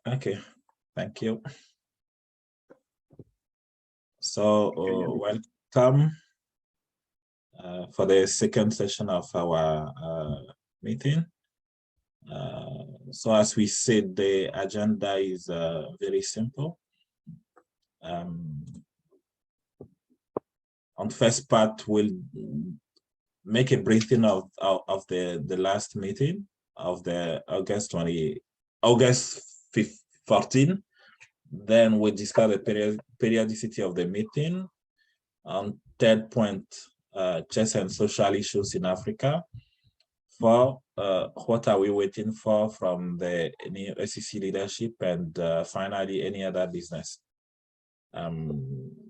Okay, thank you. So welcome for the second session of our meeting. So as we said, the agenda is very simple. On the first part, we'll make a briefing of the last meeting of the August 14. Then we discuss the periodicity of the meeting. On third point, chess and social issues in Africa. For what are we waiting for from the new SEC leadership, and finally any other business.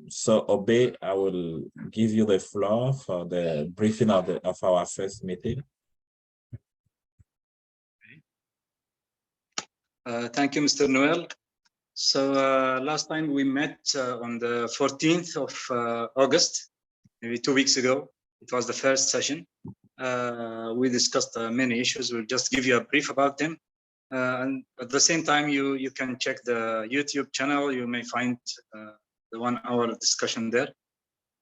So Obe, I will give you the floor for the briefing of our first meeting. Thank you, Mr. Noel. So last time we met on the 14th of August, maybe 2 weeks ago. It was the first session. We discussed many issues. We'll just give you a brief about them. And at the same time, you can check the YouTube channel. You may find the 1 hour discussion there.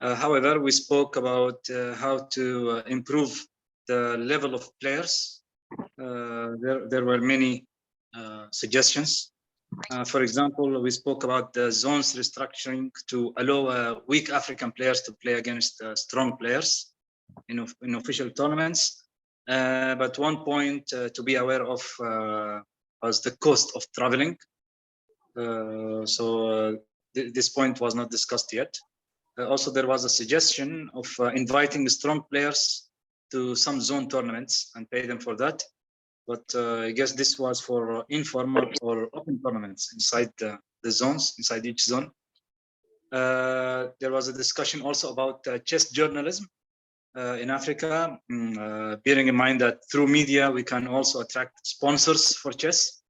However, we spoke about how to improve the level of players. There were many suggestions. For example, we spoke about the zones restructuring to allow weak African players to play against strong players in official tournaments. But one point to be aware of was the cost of traveling. This point was not discussed yet. Also, there was a suggestion of inviting strong players to some zone tournaments and pay them for that. But I guess this was for informal or open tournaments inside the zones, inside each zone. There was a discussion also about chess journalism in Africa, bearing in mind that through media, we can also attract sponsors for chess.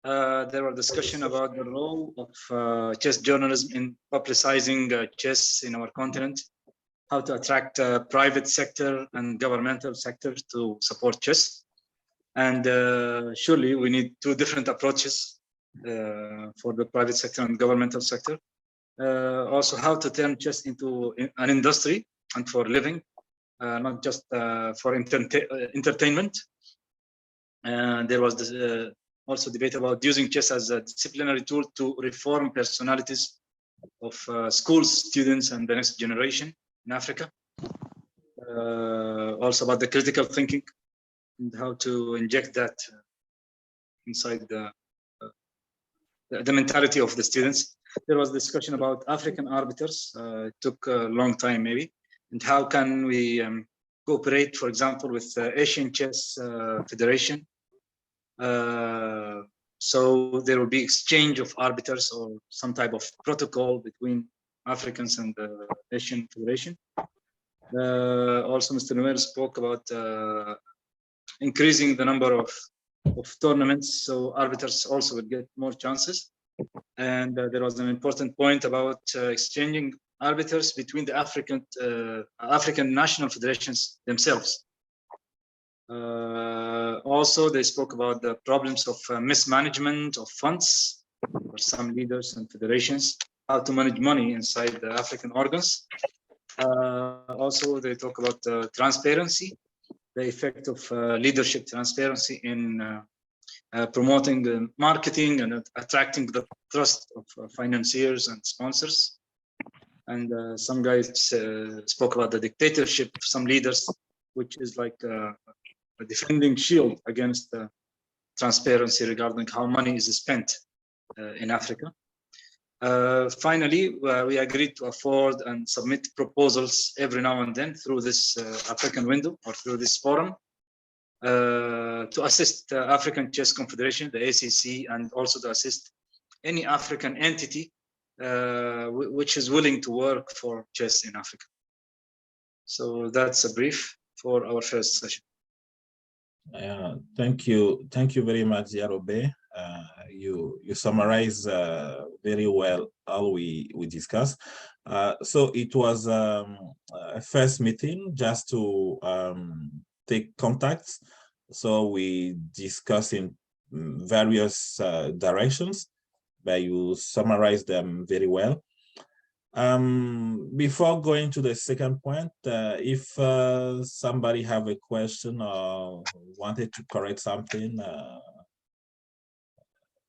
There were discussion about the role of chess journalism in publicizing chess in our continent, how to attract private sector and governmental sector to support chess. And surely we need 2 different approaches for the private sector and governmental sector. Also, how to turn chess into an industry and for living, not just for entertainment. And there was this, also debate about using chess as a disciplinary tool to reform personalities of schools, students, and the next generation in Africa. Also about the critical thinking and how to inject that inside the mentality of the students. There was discussion about African arbiters. It took a long time maybe. And how can we cooperate, for example, with the Asian Chess Federation. So there will be exchange of arbiters or some type of protocol between Africans and the Asian Federation. Also, Mr. Noel spoke about increasing the number of tournaments, so arbiters also would get more chances. And there was an important point about exchanging arbiters between the African national federations themselves. Also, they spoke about the problems of mismanagement of funds for some leaders and federations, how to manage money inside the African organs. Also, they talk about transparency, the effect of leadership transparency in promoting the marketing and attracting the trust of financiers and sponsors. And some guys spoke about the dictatorship of some leaders, which is like a defending shield against transparency regarding how money is spent in Africa. Finally, we agreed to afford and submit proposals every now and then through this African window or through this forum to assist the African Chess Confederation, the ACC, and also to assist any African entity which is willing to work for chess in Africa. So that's a brief for our first session. Thank you very much, Yarobe. You summarize very well all we discussed. So it was a first meeting just to take contacts. So we discussed in various directions, but you summarize them very well. Before going to the second point, if somebody have a question or wanted to correct something,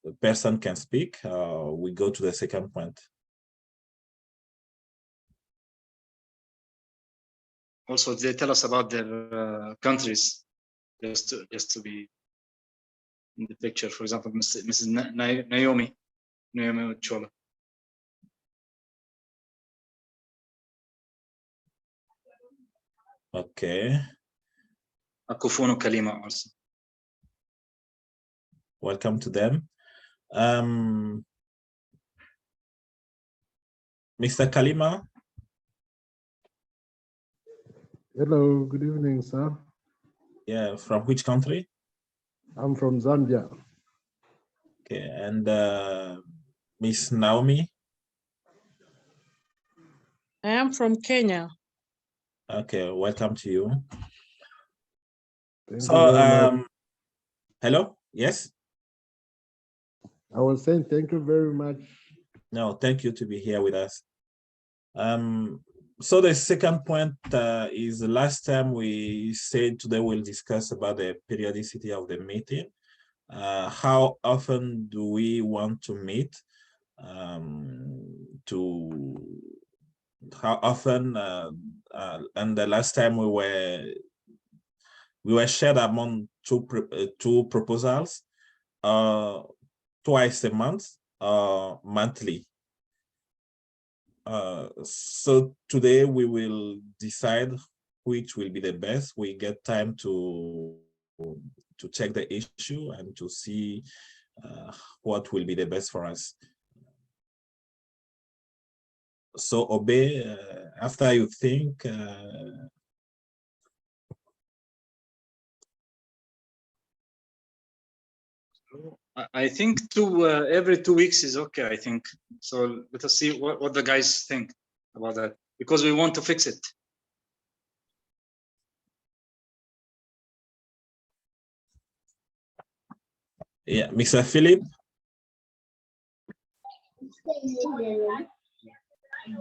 the person can speak. We go to the second point. Also, they tell us about their countries, just to be in the picture. For example, Mrs. Naomi Chola. Okay. Akufuno Kalima also. Welcome to them. Mr. Kalima. Hello, good evening, sir. Yeah, from which country? I'm from Zambia. Okay, and Miss Naomi? I am from Kenya. Okay, welcome to you. Thank So, you very much. hello, yes? I was saying thank you very much. No, thank you to be here with us. So the second point is the last time we said today we'll discuss about the periodicity of the meeting. How often do we want to meet? How often? And the last time we were shared among two proposals, twice a month, monthly. So today we will decide which will be the best. We get time to check the issue and to see what will be the best for us. So Obey, after you think, I think every 2 weeks is okay, I think. So let us see what the guys think about that, because we want to fix it. yeah, Mr. Philip.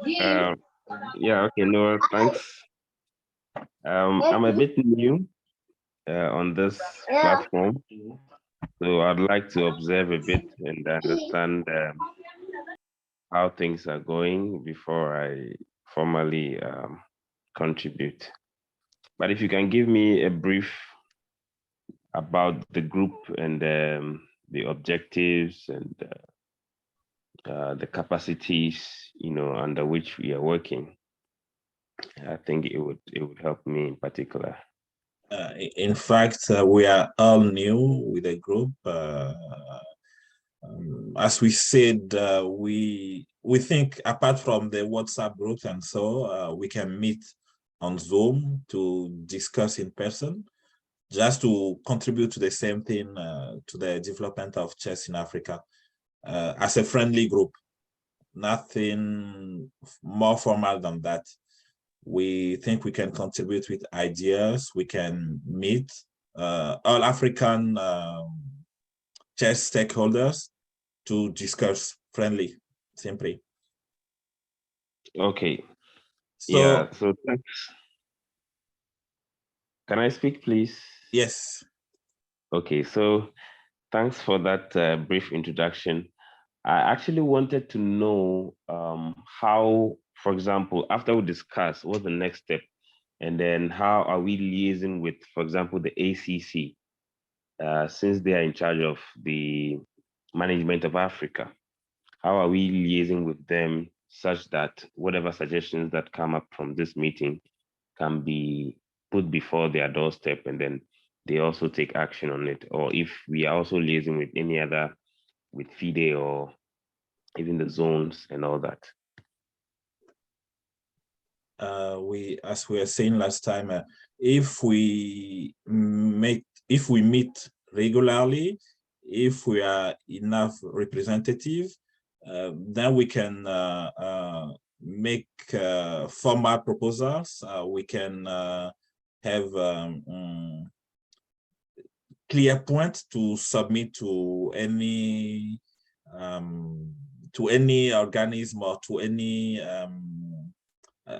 Yeah, okay, Noel, thanks. I'm a bit new on this platform, so I'd like to observe a bit and understand how things are going before I formally contribute. But if you can give me a brief about the group and the objectives and the capacities, under which we are working, I think it would help me in particular. In fact, we are all new with the group. As we said, we think apart from the WhatsApp groups and so, we can meet on Zoom to discuss in person, just to contribute to the same thing, to the development of chess in Africa, as a friendly group. Nothing more formal than that. We think we can contribute with ideas. We can meet all African chess stakeholders to discuss friendly, simply. Okay. So, yeah, so thanks. Can I speak, please? Yes. Okay, so thanks for that brief introduction. I actually wanted to know how, for example, after we discuss what's the next step, and then how are we liaising with, for example, the ACC, since they are in charge of the management of Africa. How are we liaising with them such that whatever suggestions that come up from this meeting can be put before their doorstep and then they also take action on it? Or if we are also liaising with any other, with FIDE or even the zones and all that? As we were saying last time, if we meet regularly, if we are enough representative, then we can make formal proposals. We can have clear point to submit to any organism or to any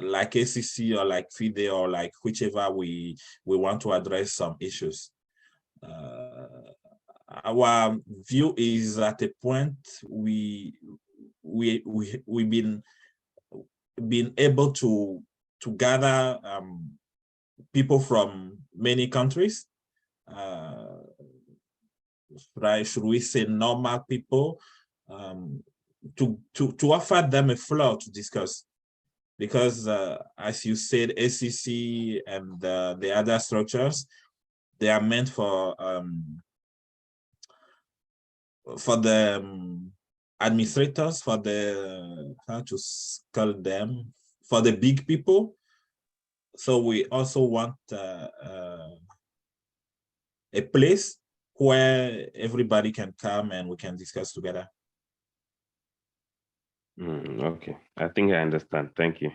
like ACC or like FIDE or like whichever we want to address some issues. Our view is at a point we've been able to gather people from many countries, right? Should we say normal people, to offer them a floor to discuss, because as you said, ACC and the other structures, they are meant for the administrators, for the, how to call them, for the big people. So we also want a place where everybody can come and we can discuss together. Okay, I think I understand. Thank you.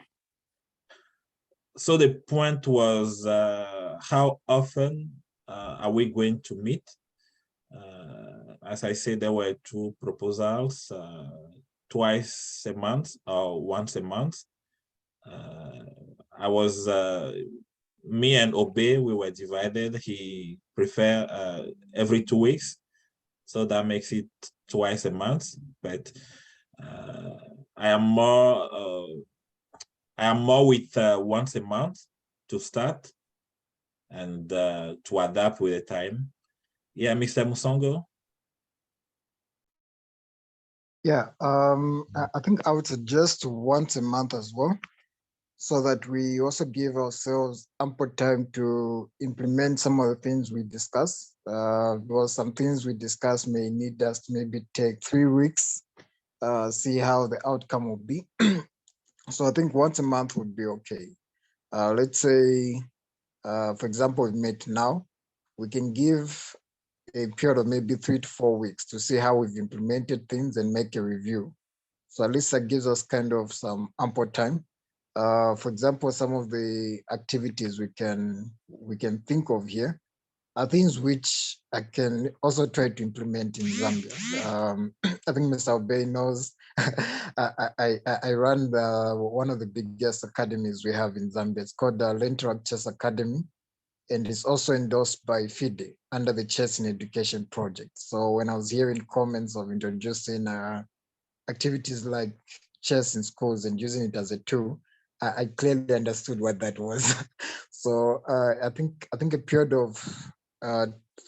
So the point was, how often are we going to meet? As I said, there were 2 proposals, twice a month or once a month. Me and Obe, we were divided. He preferred every 2 weeks. So that makes it twice a month. But I am more with once a month to start and to adapt with the time. Yeah, Mr. Musongo. Yeah, I think I would suggest once a month as well, so that we also give ourselves ample time to implement some of the things we discuss. Because some things we discuss may need us to maybe take 3 weeks, see how the outcome will be. So I think once a month would be okay. Let's say, for example, we met now, we can give a period of maybe 3 to 4 weeks to see how we've implemented things and make a review. So at least that gives us kind of some ample time. For example, some of the activities we can think of here are things which I can also try to implement in Zambia. I think Mr. Obey knows I run one of the biggest academies we have in Zambia. It's called the Lentrak Chess Academy, and it's also endorsed by FIDE under the Chess in Education project. So when I was hearing comments of introducing activities like chess in schools and using it as a tool, I clearly understood what that was. So I think a period of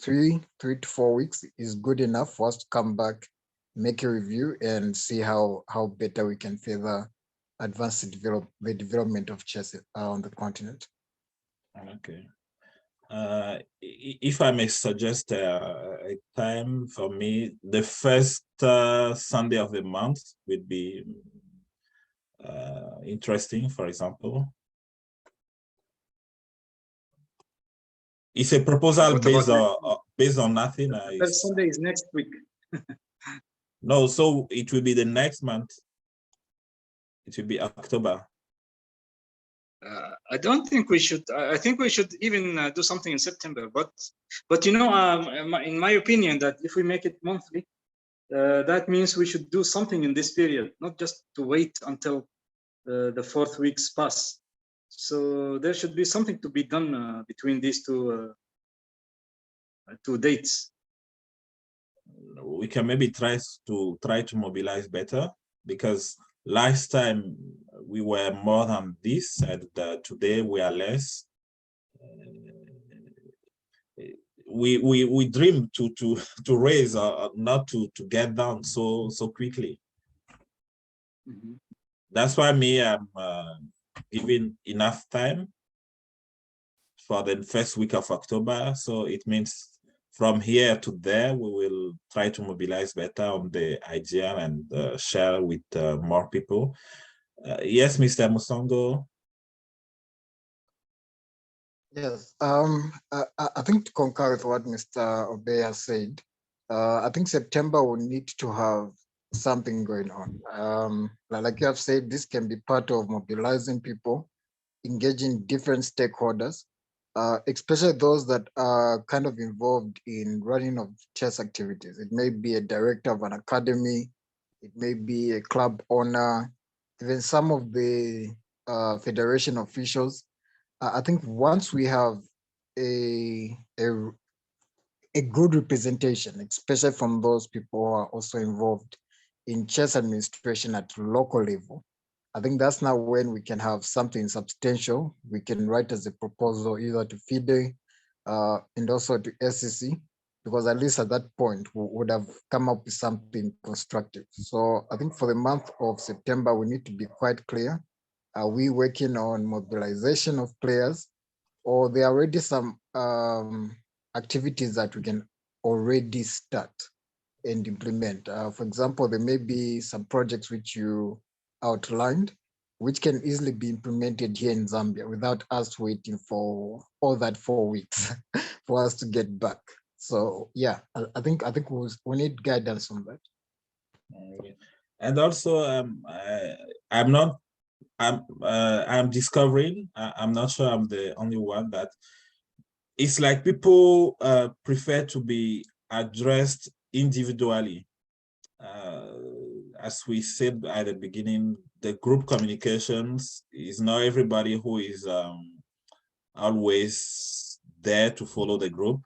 3 to 4 weeks is good enough for us to come back, make a review, and see how better we can further advance the development of chess on the continent. Okay. If I may suggest a time for me, the first Sunday of the month would be interesting, for example. It's a proposal based on nothing. That Sunday is next week. No, so it will be the next month. It will be October. I don't think we should. I think we should even do something in September. But you know, in my opinion, that if we make it monthly, that means we should do something in this period, not just to wait until the 4th weeks pass. So there should be something to be done between these two dates. We can maybe try to mobilize better, because last time we were more than this, and today we are less. We dream to raise, not to get down so quickly. Mm-hmm. That's why I'm giving enough time for the first week of October. So it means from here to there, we will try to mobilize better on the idea and share with more people. Yes, Mr. Musongo. Yes, I think to concur with what Mr. Obey has said, I think September will need to have something going on. Like you have said, this can be part of mobilizing people, engaging different stakeholders, especially those that are kind of involved in running of chess activities. It may be a director of an academy, it may be a club owner, even some of the federation officials. I think once we have a good representation, especially from those people who are also involved in chess administration at local level, I think that's now when we can have something substantial. We can write as a proposal either to FIDE and also to SEC, because at least at that point we would have come up with something constructive. So I think for the month of September, we need to be quite clear. Are we working on mobilization of players, or there are already some activities that we can already start and implement? For example, there may be some projects which you outlined, which can easily be implemented here in Zambia without us waiting for all that 4 weeks for us to get back. So yeah, I think we need guidance on that. And also, I'm discovering, I'm not sure I'm the only one, that it's like people prefer to be addressed individually. As we said at the beginning, the group communications is not everybody who is always there to follow the group.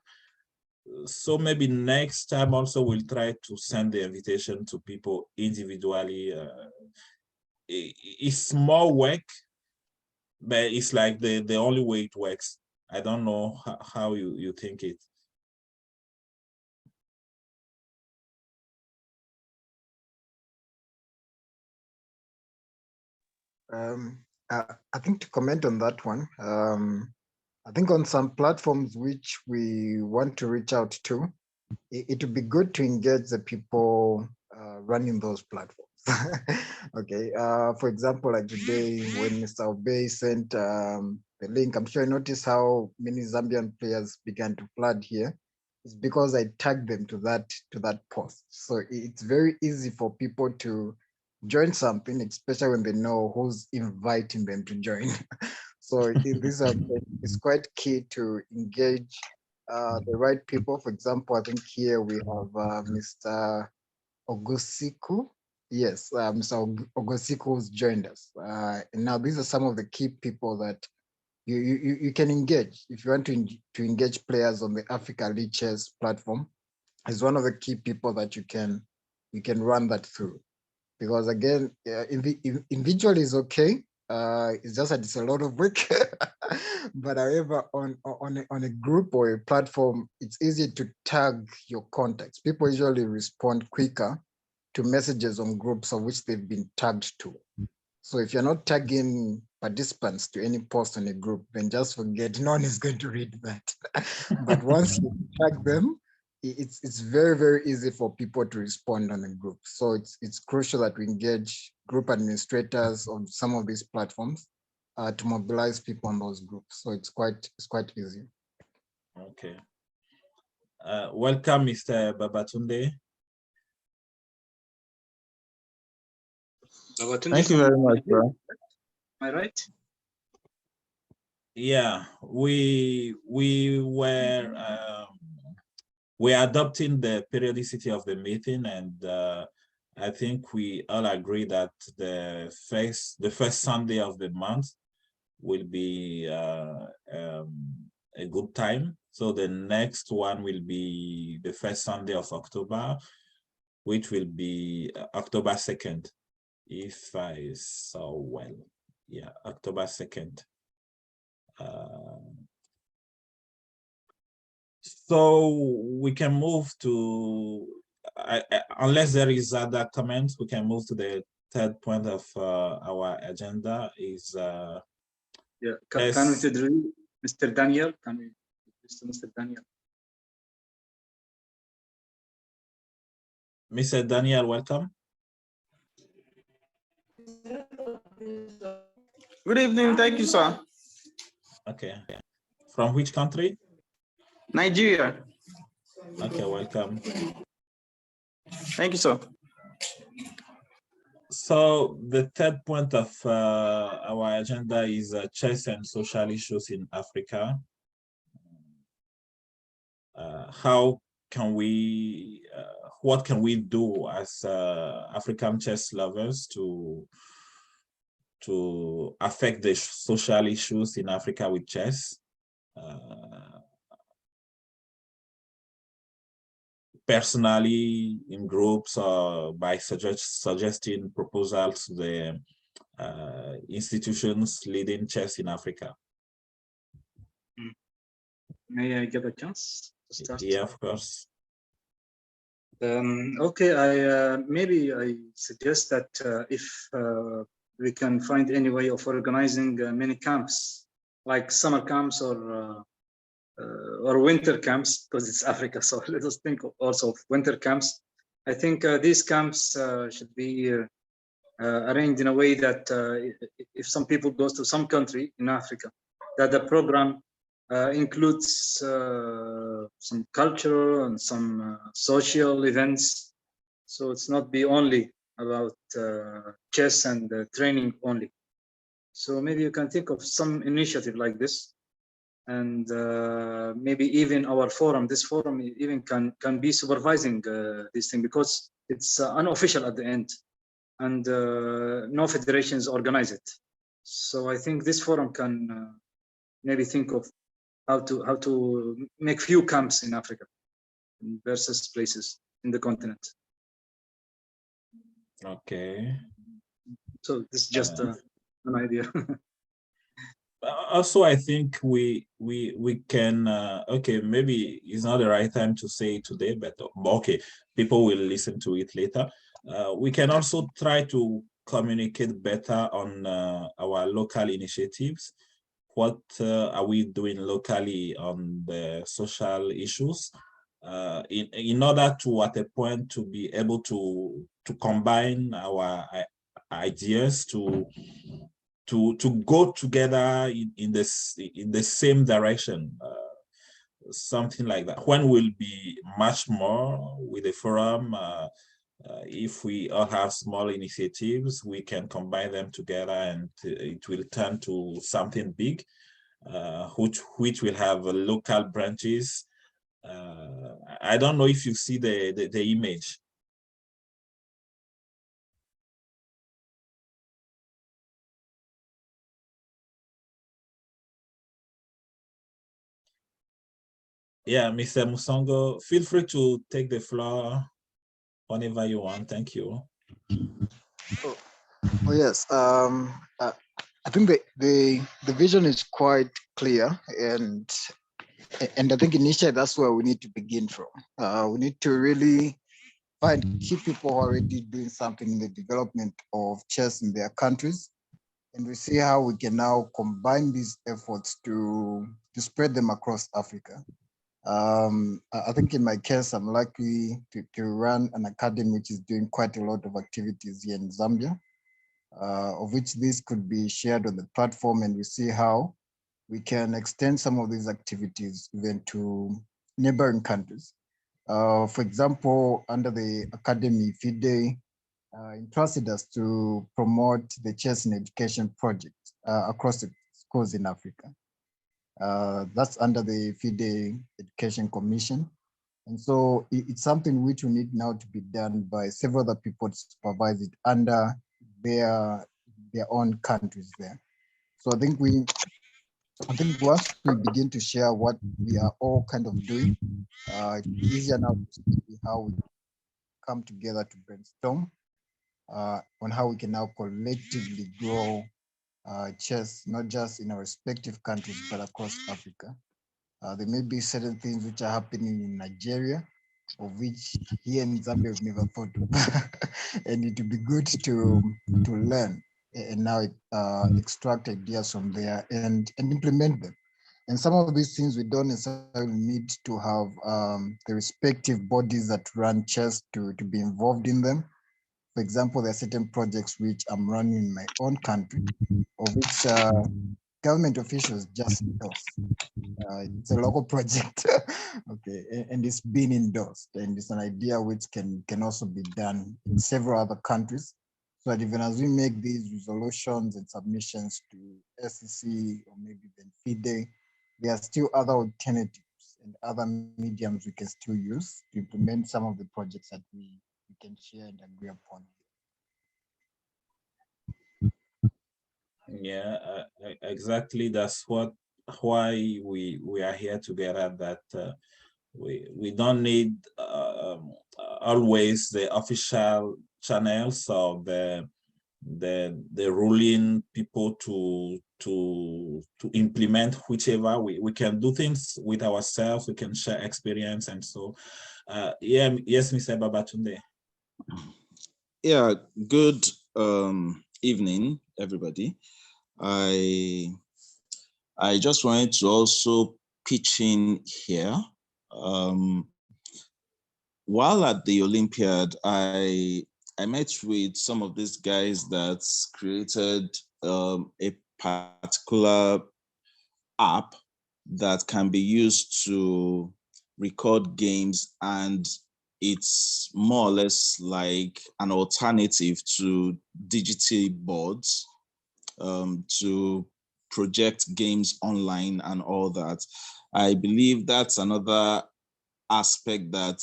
So maybe next time also we'll try to send the invitation to people individually. It's more work, but it's like the only way it works. I don't know how you think it. I think to comment on that one, I think on some platforms which we want to reach out to, it would be good to engage the people running those platforms. Okay, for example, like today when Mr. Obey sent the link, I'm sure you noticed how many Zambian players began to flood here. It's because I tagged them to that post. So it's very easy for people to join something, especially when they know who's inviting them to join. So it's quite key to engage the right people. For example, I think here we have Mr. Ogosiku. Yes, Mr. Ogosiku who's joined us. And now these are some of the key people that you can engage if you want to engage players on the Africa League Chess platform. Is one of the key people that you can run that through. Because again, individual is okay. It's just that it's a lot of work. But however, on a group or a platform, it's easy to tag your contacts. People usually respond quicker to messages on groups of which they've been tagged to. So if you're not tagging participants to any post on a group, then just forget, no one is going to read that. But once you tag them, it's very, very easy for people to respond on a group. So it's crucial that we engage group administrators on some of these platforms to mobilize people on those groups. So it's quite easy. Okay. Welcome, Mr. Babatunde. Thank you very much, bro. Am I right? Yeah, we're adopting the periodicity of the meeting, and I think we all agree that the first Sunday of the month will be a good time. So the next one will be the first Sunday of October, which will be October 2nd, if I saw well. Yeah, October 2nd. So we can move to, unless there is other comments, we can move to the third point of our agenda is Yeah. Can we introduce Mr. Daniel? Can we introduce Mr. Daniel? Mr. Daniel, welcome. Good evening. Thank you, sir. Okay. From which country? Nigeria. Okay, welcome. Thank you, sir. So the third point of our agenda is chess and social issues in Africa. how can we, what can we do as African chess lovers to affect the social issues in Africa with chess? Personally, in groups, or by suggesting proposals to the institutions leading chess in Africa. May I give a chance to start? Yeah, of course. Okay, maybe I suggest that if we can find any way of organizing many camps, like summer camps or winter camps, because it's Africa. So let us think also of winter camps. I think these camps should be arranged in a way that if some people goes to some country in Africa, that the program includes some cultural and some social events. So it's not be only about chess and training only. So maybe you can think of some initiative like this. And maybe even our forum, this forum even can be supervising this thing, because it's unofficial at the end, and no federations organize it. So I think this forum can maybe think of how to make few camps in Africa versus places in the continent. Okay. So this is just an idea. Also, I think we can, okay, maybe it's not the right time to say it today, but okay, people will listen to it later. We can also try to communicate better on our local initiatives. What are we doing locally on the social issues, in order to, at a point, to be able to combine our ideas to go together in the same direction, something like that. When we'll be much more with the forum, if we all have small initiatives, we can combine them together, and it will turn to something big, which will have local branches. I don't know if you see the image. Yeah, Mr. Musongo, feel free to take the floor whenever you want. Thank you. Oh yes, I think the vision is quite clear, and I think initially that's where we need to begin from. We need to really find key people who are already doing something in the development of chess in their countries, and we see how we can now combine these efforts to spread them across Africa. I think in my case, I'm lucky to run an academy which is doing quite a lot of activities here in Zambia, of which this could be shared on the platform, and we see how we can extend some of these activities even to neighboring countries. For example, under the Academy, FIDE entrusted us to promote the chess in education project across the schools in Africa. That's under the FIDE Education Commission. And so it's something which we need now to be done by several other people to supervise it under their own countries there. So I think once we begin to share what we are all kind of doing, it's easier now to see how we come together to brainstorm on how we can now collectively grow chess, not just in our respective countries, but across Africa. There may be certain things which are happening in Nigeria, of which here in Zambia we've never thought of. And it would be good to learn and now extract ideas from there and implement them. And some of these things we don't necessarily need to have the respective bodies that run chess to be involved in them. For example, there are certain projects which I'm running in my own country, of which government officials just endorse. It's a local project, okay, and it's been endorsed, and it's an idea which can also be done in several other countries. So that even as we make these resolutions and submissions to SEC or maybe even FIDE, there are still other alternatives and other mediums we can still use to implement some of the projects that we can share and agree upon. Yeah, exactly. That's why we are here together. That we don't need always the official channels or the ruling people to implement whichever. We can do things with ourselves. We can share experience, and so yeah. Yes, Mr. Babatunde. Yeah, good evening, everybody. I just wanted to also pitch in here. While at the Olympiad, I met with some of these guys that created a particular app that can be used to record games, and it's more or less like an alternative to digital boards to project games online and all that. I believe that's another aspect that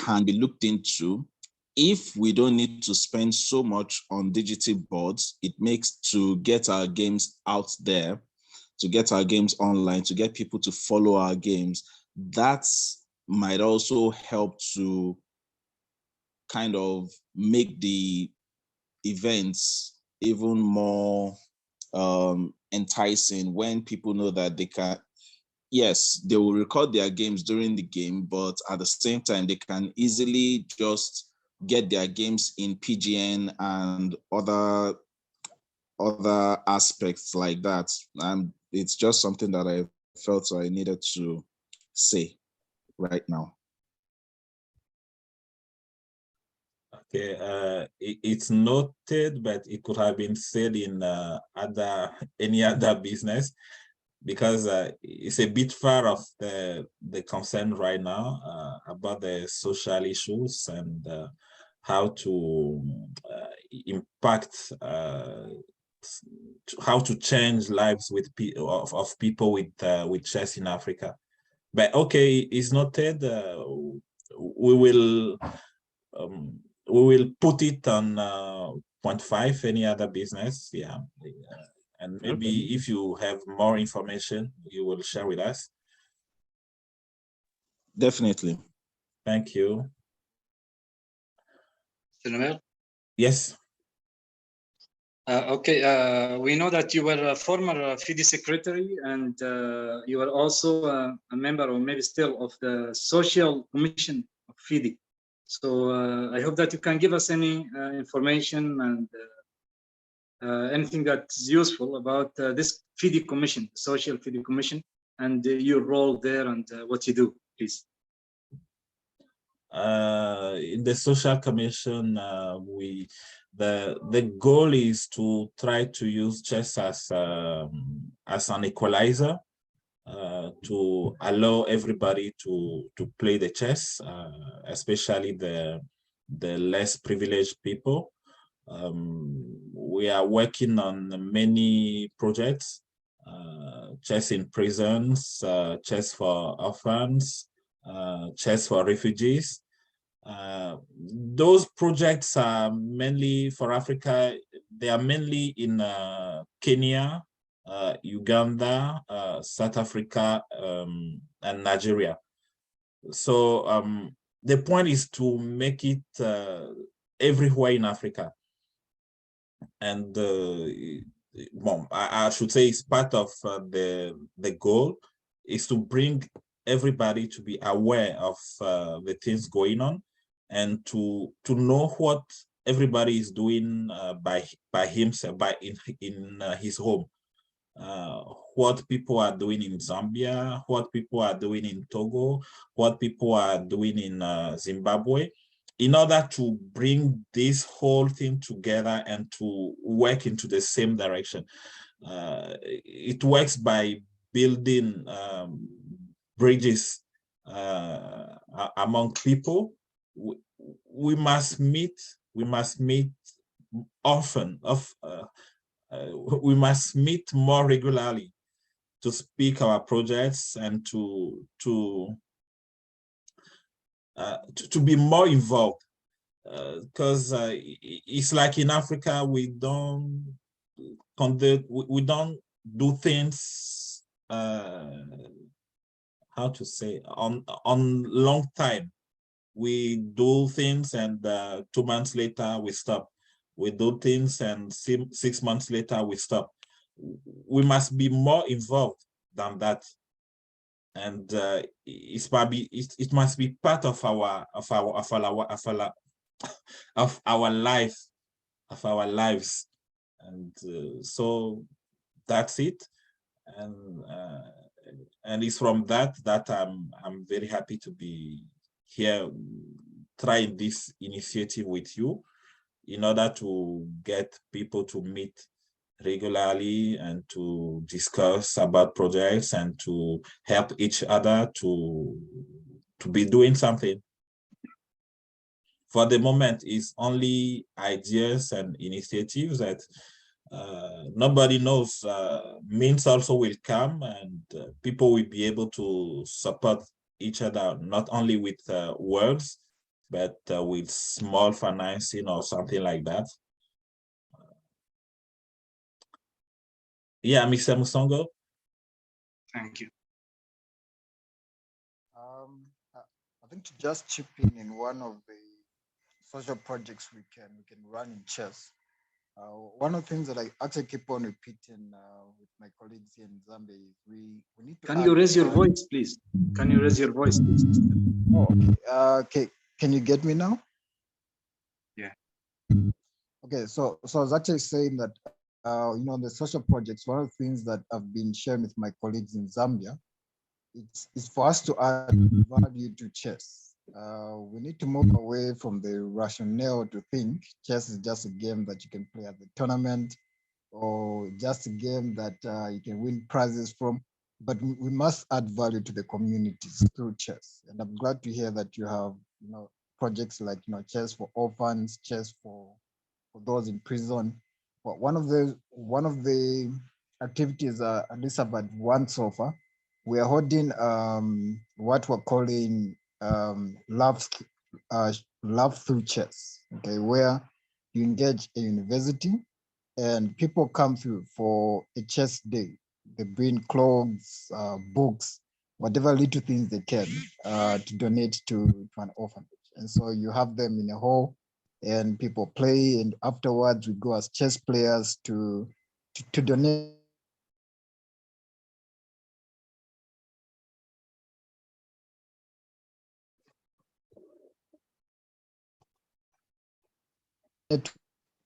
can be looked into. If we don't need to spend so much on digital boards, it makes to get our games out there, to get our games online, to get people to follow our games, that might also help to kind of make the events even more enticing when people know that they can, yes, they will record their games during the game, but at the same time, they can easily just get their games in PGN and other aspects like that. And it's just something that I felt I needed to say right now. Okay, it's noted, but it could have been said in any other business, because it's a bit far of the concern right now about the social issues and how to impact, how to change lives with of people with chess in Africa. But okay, it's noted. We will put it on 0.5, any other business. Yeah. And maybe if you have more information, you will share with us. Definitely. Thank you. Noel? Yes. Okay, we know that you were a former FIDE secretary, and you were also a member, or maybe still, of the Social Commission of FIDE. So I hope that you can give us any information and anything that's useful about this FIDE Commission, Social FIDE Commission, and your role there and what you do, please. In the Social Commission, the goal is to try to use chess as an equalizer, to allow everybody to play the chess, especially the less privileged people. We are working on many projects, chess in prisons, chess for orphans, chess for refugees. Those projects are mainly for Africa. They are mainly in Kenya, Uganda, South Africa, and Nigeria. So the point is to make it everywhere in Africa. And well, I should say it's part of the goal is to bring everybody to be aware of the things going on, and to know what everybody is doing by himself, in his home. What people are doing in Zambia, what people are doing in Togo, what people are doing in Zimbabwe, in order to bring this whole thing together and to work into the same direction. It works by building bridges among people. We must meet often. We must meet more regularly speak our projects and to be more involved, because it's like in Africa we don't do things how to say on long time. We do things and 2 months later we stop. We do things and 6 months later we stop. We must be more involved than that, and it must be part of our lives, and so that's it, and it's from that I'm very happy to be here trying this initiative with you in order to get people to meet regularly and to discuss about projects and to help each other to be doing something. For the moment, it's only ideas and initiatives that nobody knows. Means also will come, and people will be able to support each other, not only with words, but with small financing or something like that. Yeah, Mr. Musongo. Thank you. I think to just chip in one of the social projects we can run in chess. One of the things that I actually keep on repeating with my colleagues here in Zambia is we need to. Can you raise your voice, please? Can you raise your voice, please? Oh, okay. Can you get me now? Yeah. Okay, so I was actually saying that the social projects, one of the things that I've been sharing with my colleagues in Zambia, it's for us to add value to chess. We need to move away from the rationale to think chess is just a game that you can play at the tournament or just a game that you can win prizes from, but we must add value to the communities through chess. And I'm glad to hear that you have projects like chess for orphans, chess for those in prison. But one of the activities, at least I've had one so far, we are holding what we're calling love through chess. Okay, where you engage a university and people come through for a chess day. They bring clothes, books, whatever little things they can to donate to an orphanage. And so you have them in a hall and people play, and afterwards we go as chess players to donate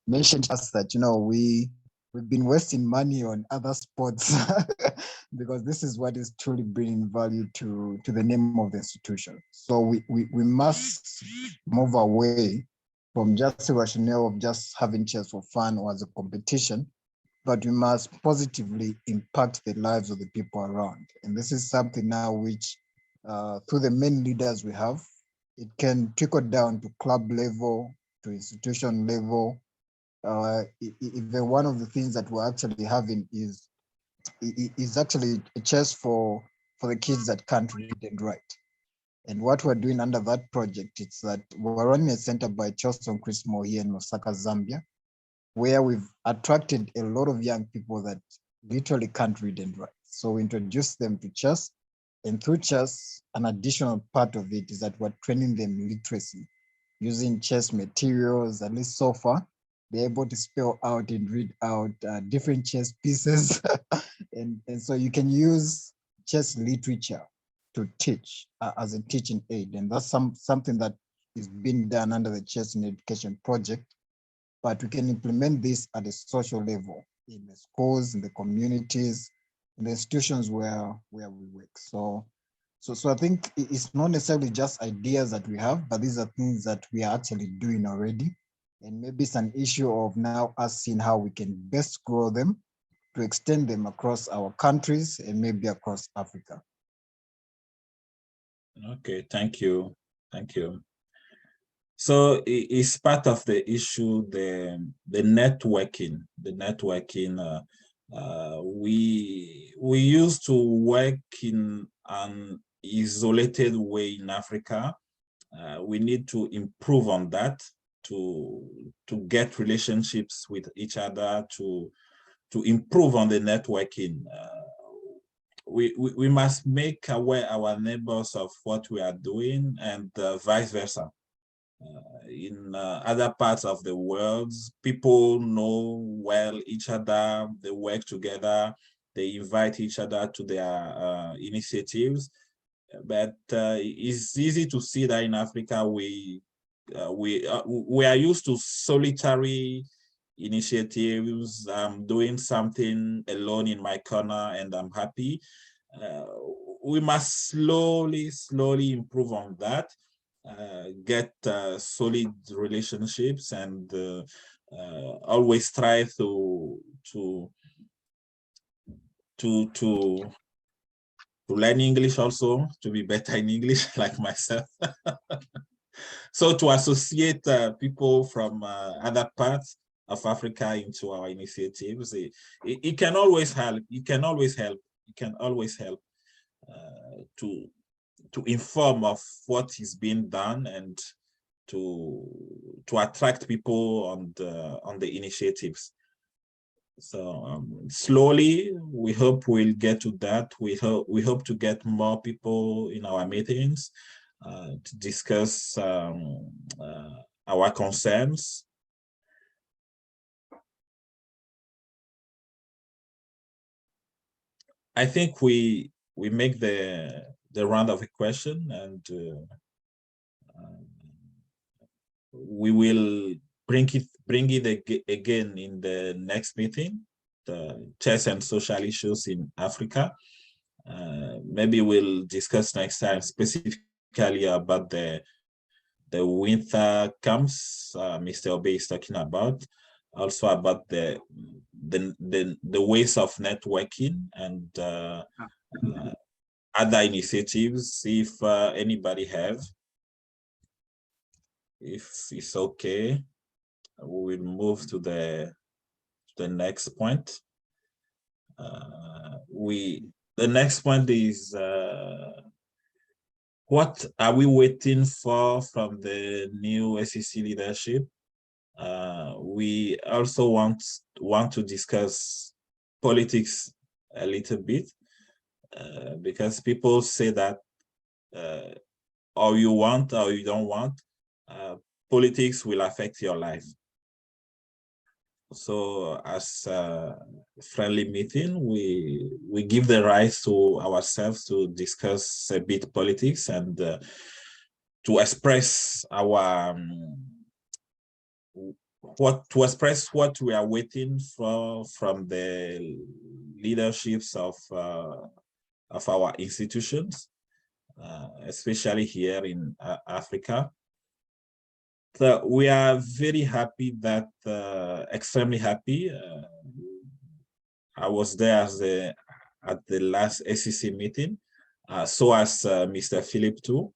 mentioned us that we've been wasting money on other sports because this is what is truly bringing value to the name of the institution. So we must move away from just the rationale of just having chess for fun or as a competition, but we must positively impact the lives of the people around. And this is something now which through the main leaders we have, it can trickle down to club level, to institution level. Even one of the things that we're actually having is actually a chess for the kids that can't read and write. And what we're doing under that project is that we're running a center by Charleston Chrismo here in Lusaka, Zambia, where we've attracted a lot of young people that literally can't read and write. So we introduce them to chess, and through chess, an additional part of it is that we're training them literacy using chess materials. At least so far, they're able to spell out and read out different chess pieces. and so you can use chess literature to teach as a teaching aid. And that's something that is being done under the Chess in Education project. But we can implement this at a social level in the schools, in the communities, in the institutions where we work. So I think it's not necessarily just ideas that we have, but these are things that we are actually doing already. And maybe it's an issue of now us seeing how we can best grow them to extend them across our countries and maybe across Africa. Okay, thank you. Thank you. So it's part of the issue, the networking We used to work in an isolated way in Africa. We need to improve on that to get relationships with each other, to improve on the networking. We must make aware our neighbors of what we are doing, and vice versa. In other parts of the world, people know well each other, they work together, they invite each other to their initiatives. But it's easy to see that in Africa, we are used to solitary initiatives. I'm doing something alone in my corner and I'm happy. We must slowly improve on that, get solid relationships, and always try to learn English also, to be better in English like myself. So to associate people from other parts of Africa into our initiatives, it can always help. It can always help. It can always help to inform of what is being done, and to attract people on the initiatives. So slowly, we hope we'll get to that. We hope to get more people in our meetings to discuss our concerns. I think we make the round of a question, and we will bring it again in the next meeting, the chess and social issues in Africa. Maybe we'll discuss next time specifically about the winter camps Mr. Obe is talking about, also about the ways of networking and other initiatives, if anybody have. If it's okay, we will move to the next point. The next point is what are we waiting for from the new SEC leadership? We also want to discuss politics a little bit, because people say that or you want or you don't want, politics will affect your life. So as a friendly meeting, we give the right to ourselves to discuss a bit politics, and to express our what we are waiting for from the leaderships of our institutions, especially here in Africa. So we are very happy that, extremely happy. I was there at the last SEC meeting, so as Mr. Philip too,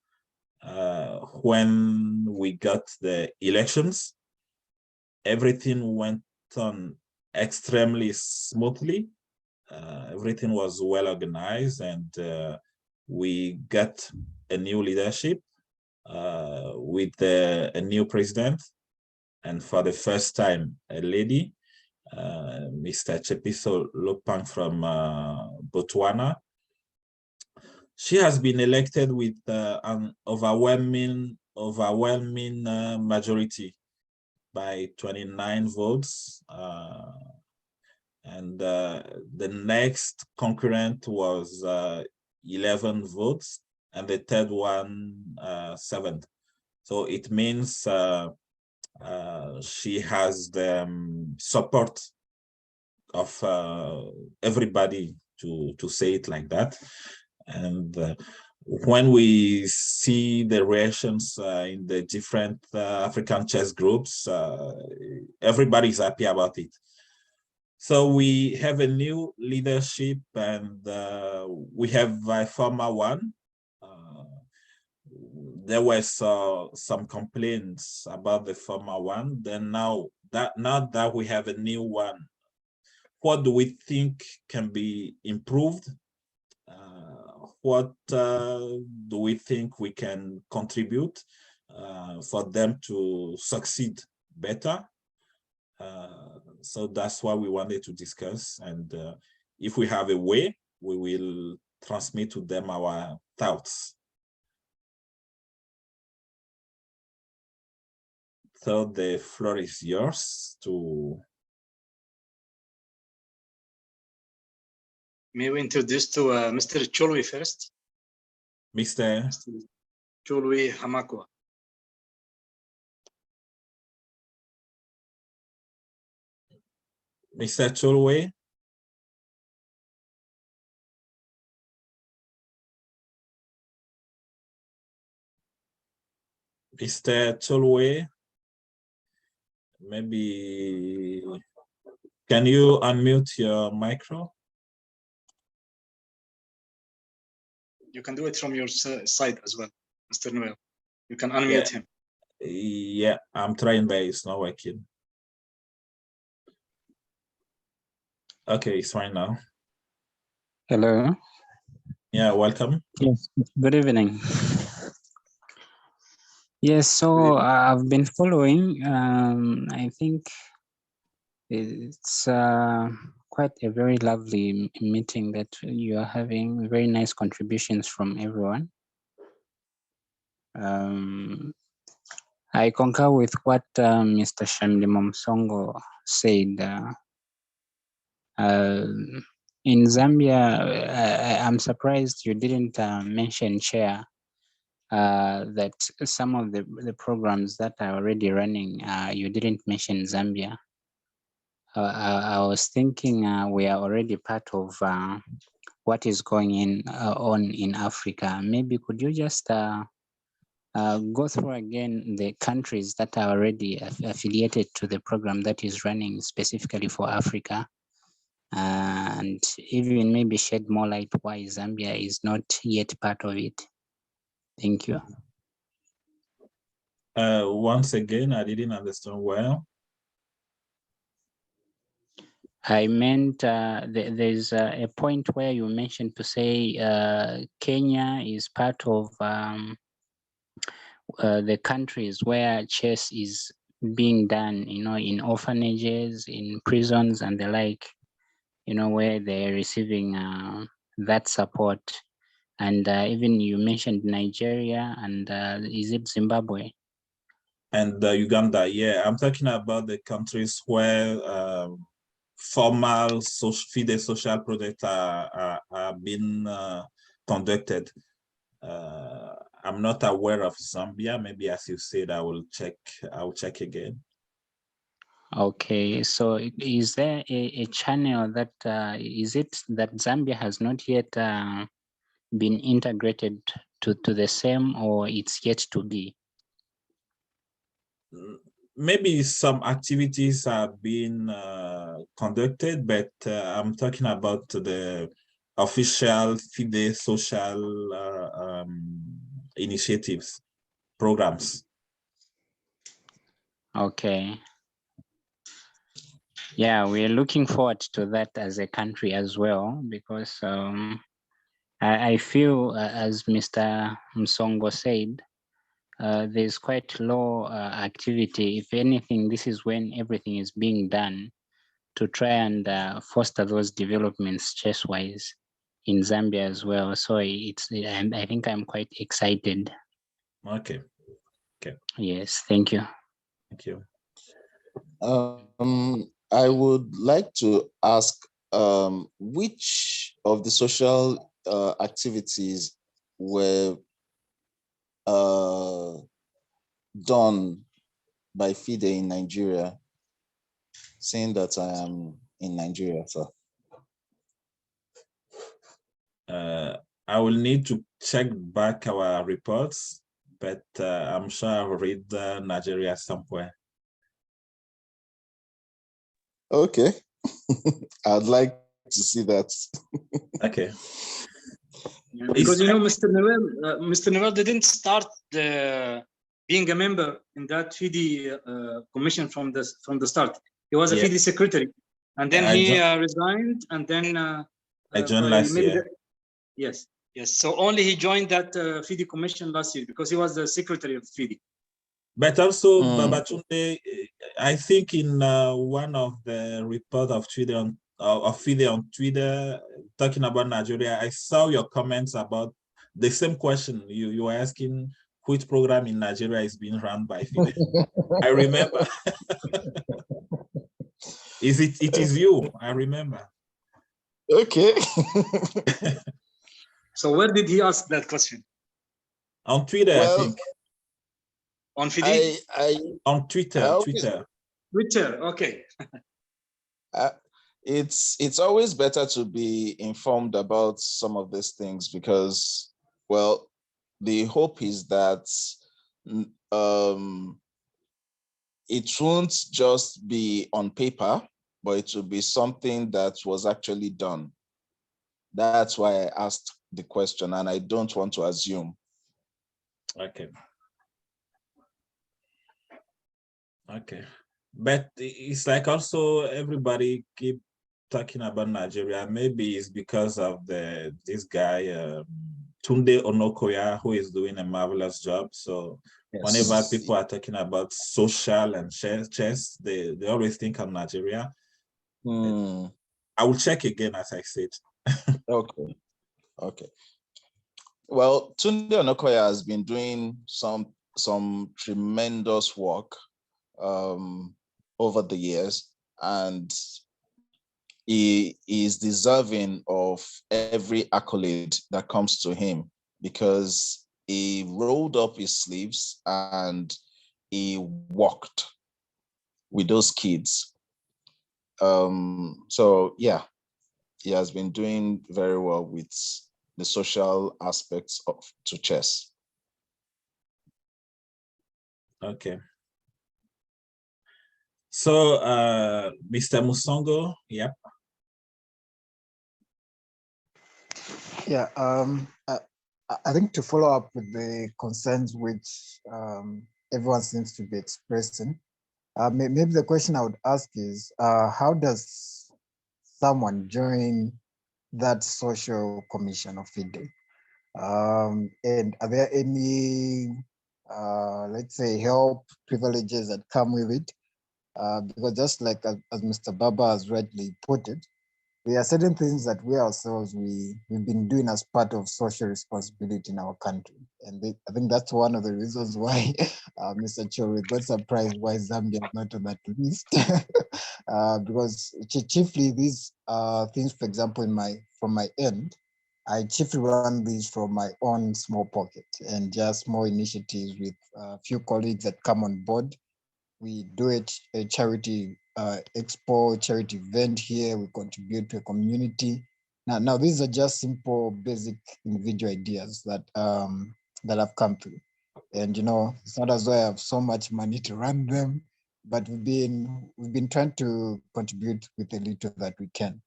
when we got the elections. Everything went on extremely smoothly. Everything was well organized, and we got a new leadership with a new president, and for the first time, a lady, Mr. Tshepiso Lopang from Botswana. She has been elected with an overwhelming majority by 29 votes. And the next concurrent was 11 votes, and the third one 7. So it means she has the support of everybody, to say it like that. And when we see the reactions in the different African chess groups, everybody's happy about it. So we have a new leadership, and we have a former one. There were some complaints about the former one. Then now that we have a new one, what do we think can be improved? What do we think we can contribute for them to succeed better? So that's what we wanted to discuss. And if we have a way, we will transmit to them our thoughts. So the floor is yours to... May we introduce to Mr. Cholwe first? Mr. Cholwe Hamakwa. Mr. Cholwe. Mr. Cholwe, maybe can you unmute your micro? You can do it from your side as well, Mr. Noel. You can unmute him. Yeah, I'm trying, but it's not working. Okay, it's fine now. Hello. Yeah, welcome. Yes, good evening. Yes, so I've been following. I think it's quite a very lovely meeting that you are having. Very nice contributions from everyone. I concur with what Mr. Shamli Momsongo said. In Zambia, I'm surprised you didn't mention, Chair, that some of the programs that are already running, you didn't mention Zambia. I was thinking we are already part of what is going on in Africa. Maybe could you just go through again the countries that are already affiliated to the program that is running specifically for Africa, and even maybe shed more light why Zambia is not yet part of it. Thank you. Once again, I didn't understand well. I meant there's a point where you mentioned to say Kenya is part of the countries where chess is being done, in orphanages, in prisons and the like, where they're receiving that support. And even you mentioned Nigeria and is it Zimbabwe? And Uganda, yeah. I'm talking about the countries where formal FIDE social projects are being conducted. I'm not aware of Zambia. Maybe as you said, I'll check again. Okay, so is there a channel that, is it that Zambia has not yet been integrated to the same, or it's yet to be? Maybe some activities are being conducted, but I'm talking about the official FIDE social initiatives, programs. Okay. Yeah, we're looking forward to that as a country as well, because I feel, as Mr. Msongo said, there's quite low activity. If anything, this is when everything is being done to try and foster those developments chess-wise in Zambia as well. So I think I'm quite excited. Okay. Okay. Yes, thank you. Thank you. I would like to ask which of the social activities were done by FIDE in Nigeria, saying that I am in Nigeria, sir. I will need to check back our reports, but I'm sure I'll read Nigeria somewhere. Okay. I'd like to see that. Okay. Because Mr. Noel didn't start being a member in that FIDE commission from the start. He was a FIDE secretary, And then he resigned, and then I joined last year. Yes, yes. So only he joined that FIDE commission last year because he was the secretary of FIDE. But also, Babatunde, I think in one of the report of Twitter of FIDE on Twitter talking about Nigeria, I saw your comments about the same question. You were asking which program in Nigeria is being run by FIDE. I remember. It is you, I remember. Okay. So where did he ask that question? On Twitter, well, I think. On FIDE? On Twitter. Twitter, okay. It's always better to be informed about some of these things because, well, the hope is that it won't just be on paper, but it will be something that was actually done. That's why I asked the question, and I don't want to assume. Okay. Okay. But it's like also everybody keep talking about Nigeria. Maybe it's because of this guy, Tunde Onokoya, who is doing a marvelous job. So yes, whenever people are talking about social and chess, they always think of Nigeria. I will check again, as I said. Okay. Okay. Well, Tunde Onokoya has been doing some tremendous work over the years, and he is deserving of every accolade that comes to him because he rolled up his sleeves and he worked with those kids. So yeah, he has been doing very well with the social aspects to chess. Okay. So, Mr. Musongo, yep. Yeah, I think to follow up with the concerns which everyone seems to be expressing, maybe the question I would ask is, how does someone join that social commission of FIDE? And are there any, let's say, help privileges that come with it? Because just like as Mr. Baba has rightly put it, there are certain things that we ourselves, we've been doing as part of social responsibility in our country. And I think that's one of the reasons why Mr. Chori got surprised why Zambia is not on that list. Because chiefly these things, for example, from my end, I chiefly run these from my own small pocket and just small initiatives with a few colleagues that come on board. We do a charity expo, charity event here. We contribute to a community. Now these are just simple, basic individual ideas that that have come through. And it's not as though I have so much money to run them, but we've been trying to contribute with a little that we can.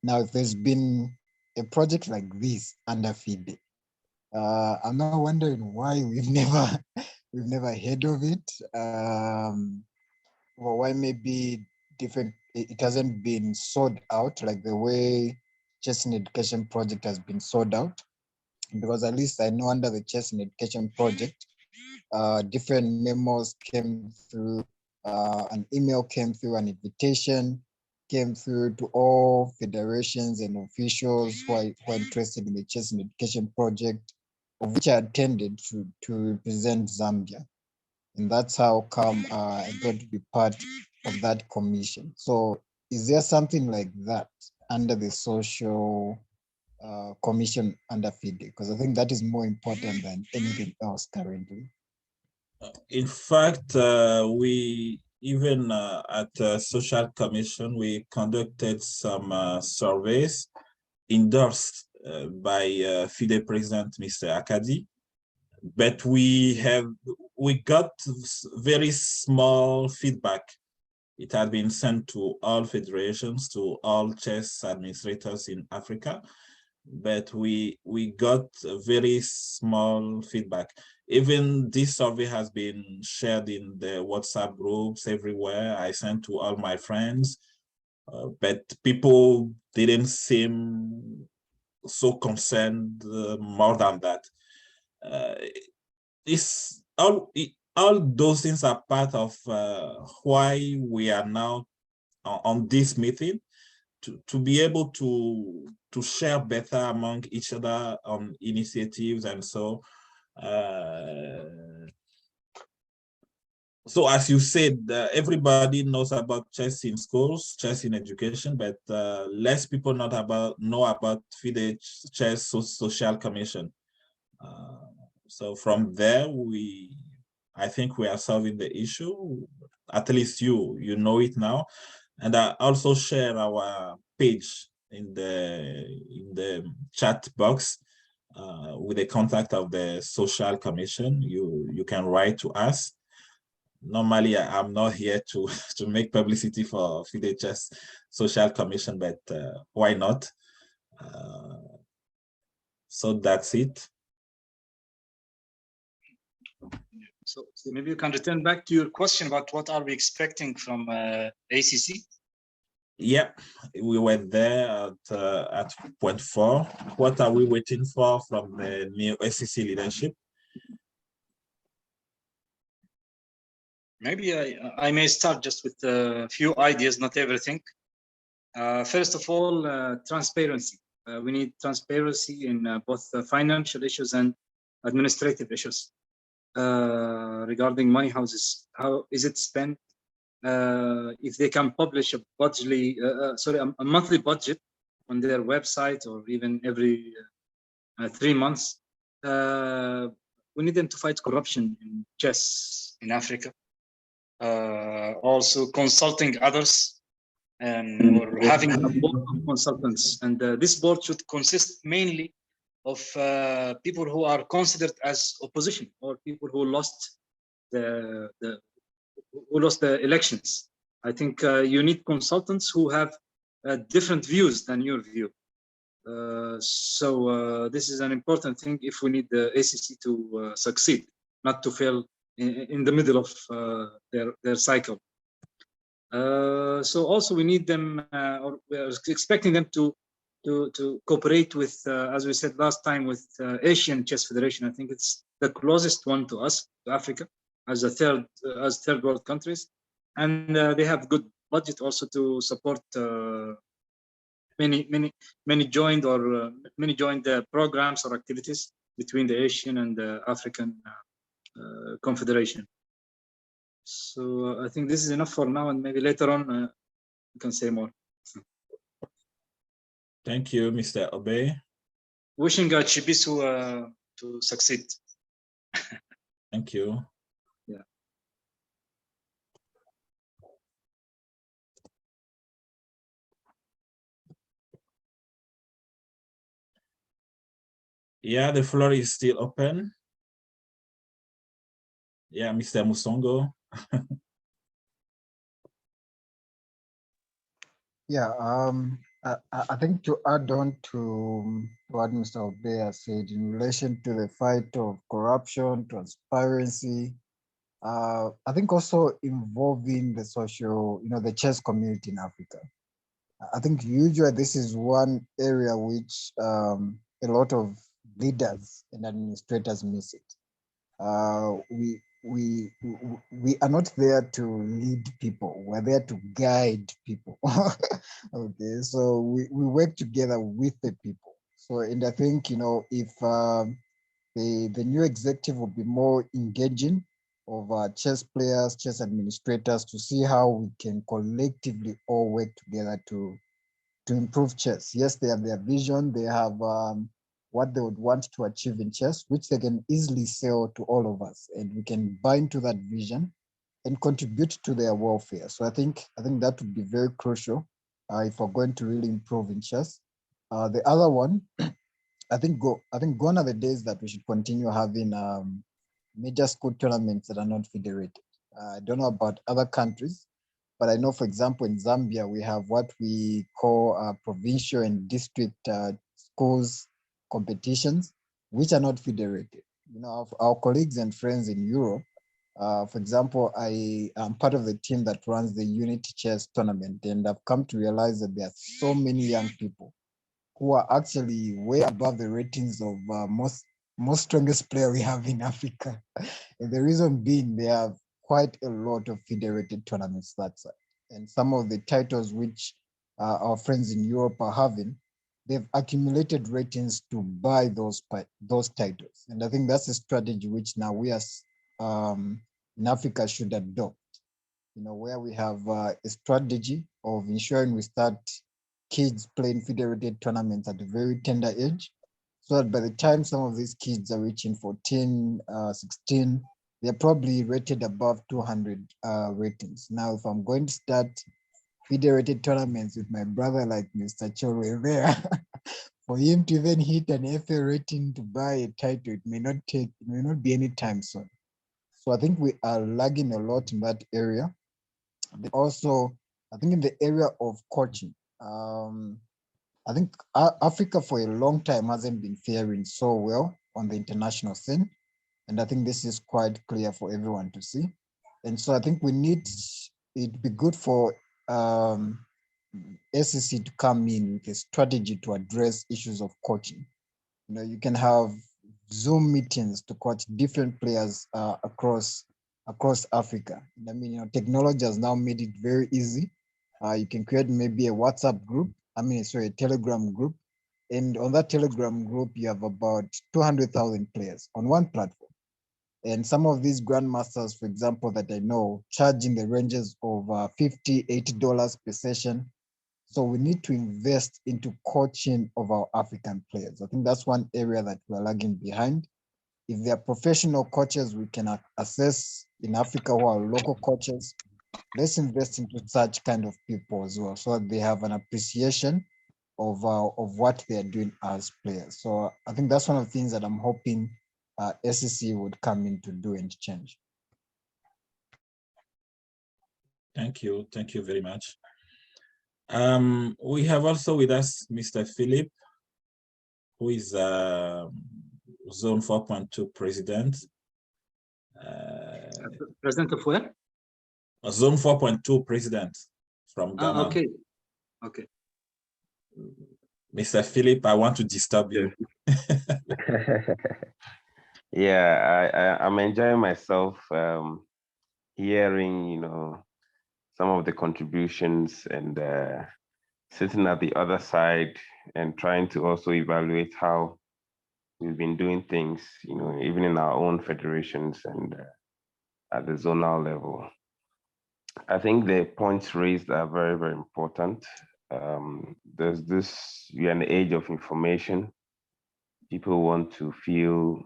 Now, if there's been a project like this under FIDE, I'm not wondering why we've never heard of it. Or why maybe different, it hasn't been sold out like the way Chess in Education project has been sold out. Because at least I know under the Chess in Education project, different memos came through, an email came through, an invitation came through to all federations and officials who are interested in the Chess in Education project, of which I attended to represent Zambia. And that's how come I got to be part of that commission. So is there something like that under the social commission under FIDE? Because I think that is more important than anything else currently. In fact, we even at Social Commission, we conducted some surveys endorsed by FIDE President, Mr. Akadi. But we got very small feedback. It had been sent to all federations, to all chess administrators in Africa, but we got very small feedback. Even this survey has been shared in the WhatsApp groups everywhere. I sent to all my friends. but people didn't seem so concerned more than that. All those things are part of why we are now on this meeting, to be able to share better among each other on initiatives. And so so as you said, everybody knows about chess in schools, chess in education, but less people know about FIDE Chess Social Commission. So from there, I think we are solving the issue. At least you know it now. And I also share our page in the chat box with the contact of the Social Commission. You can write to us. Normally, I'm not here to make publicity for FIDE Chess Social Commission, but why not? So that's it. So maybe you can return back to your question about what are we expecting from ACC? Yeah, we were there at point 4. What are we waiting for from the new ACC leadership? Maybe I may start just with a few ideas, not everything. First of all, transparency. We need transparency in both financial issues and administrative issues. Regarding money, how is it spent? If they can publish a a monthly budget on their website, or even every 3 months. We need them to fight corruption in chess in Africa. Also consulting others, or having a board of consultants, and this board should consist mainly of people who are considered as opposition, or people who lost the elections. I think you need consultants who have different views than your view. So this is an important thing if we need the ACC to succeed, not to fail in the middle of their cycle. So also we need them, or we are expecting them to cooperate with, as we said last time, with Asian Chess Federation. I think it's the closest one to us, to Africa, as third world countries, and they have good budget also to support many joined programs or activities between the Asian and the African Confederation. So I think this is enough for now, and maybe later on we can say more. Thank you, Mr. Obey. Wishing Chibisu to succeed. Thank you. Yeah. Yeah, the floor is still open. Yeah, Mr. Musongo. Yeah, I think to add on to what Mr. Obey said in relation to the fight of corruption, transparency, I think also involving the social, the chess community in Africa. I think usually this is one area which a lot of leaders and administrators miss it. We are not there to lead people. We're there to guide people. Okay, so we work together with the people. So, and I think, if the new executive will be more engaging of chess players, chess administrators, to see how we can collectively all work together to improve chess. Yes, they have their vision. They have what they would want to achieve in chess, which they can easily sell to all of us, and we can buy into that vision and contribute to their welfare. So I think that would be very crucial if we're going to really improve in chess. The other one, I think gone are the days that we should continue having major school tournaments that are not federated. I don't know about other countries, but I know, for example, in Zambia, we have what we call provincial and district schools competitions, which are not federated. Our colleagues and friends in Europe, For example, I am part of the team that runs the Unity Chess tournament, and I've come to realize that there are so many young people who are actually way above the ratings of most strongest player we have in Africa. And the reason being, they have quite a lot of federated tournaments that side. And some of the titles which our friends in Europe are having, they've accumulated ratings to buy those titles. And I think that's a strategy which now we as in Africa should adopt, where we have a strategy of ensuring we start kids playing federated tournaments at a very tender age, so that by the time some of these kids are reaching 14, 16, they're probably rated above 200 ratings. Now, if I'm going to start federated tournaments with my brother like Mr. Chorwe there, for him to even hit an FA rating to buy a title, it may not be any time soon. So I think we are lagging a lot in that area. But also, I think in the area of coaching, I think Africa for a long time hasn't been faring so well on the international scene. And I think this is quite clear for everyone to see. And so I think we need, it'd be good for SEC to come in with a strategy to address issues of coaching. You can have Zoom meetings to coach different players across Africa. I mean, technology has now made it very easy. You can create maybe a WhatsApp group, a Telegram group. And on that Telegram group, you have about 200,000 players on one platform. And some of these grandmasters, for example, that I know, charge in the ranges of $50, $80 per session. So we need to invest into coaching of our African players. I think that's one area that we're lagging behind. If there are professional coaches we can assess in Africa who are local coaches, let's invest into such kind of people as well, so that they have an appreciation of what they are doing as players. So I think that's one of the things that I'm hoping SEC would come in to do and change. Thank you very much. We have also with us Mr. Philip, who is Zone 4.2 president. President of where? Zone 4.2 president from Ghana. Okay. Mr. Philip, I want to disturb you. Yeah, I'm enjoying myself hearing, some of the contributions and sitting at the other side and trying to also evaluate how we've been doing things, even in our own federations and at the zonal level. I think the points raised are very, very important. There's this, we are in the age of information. People want to feel,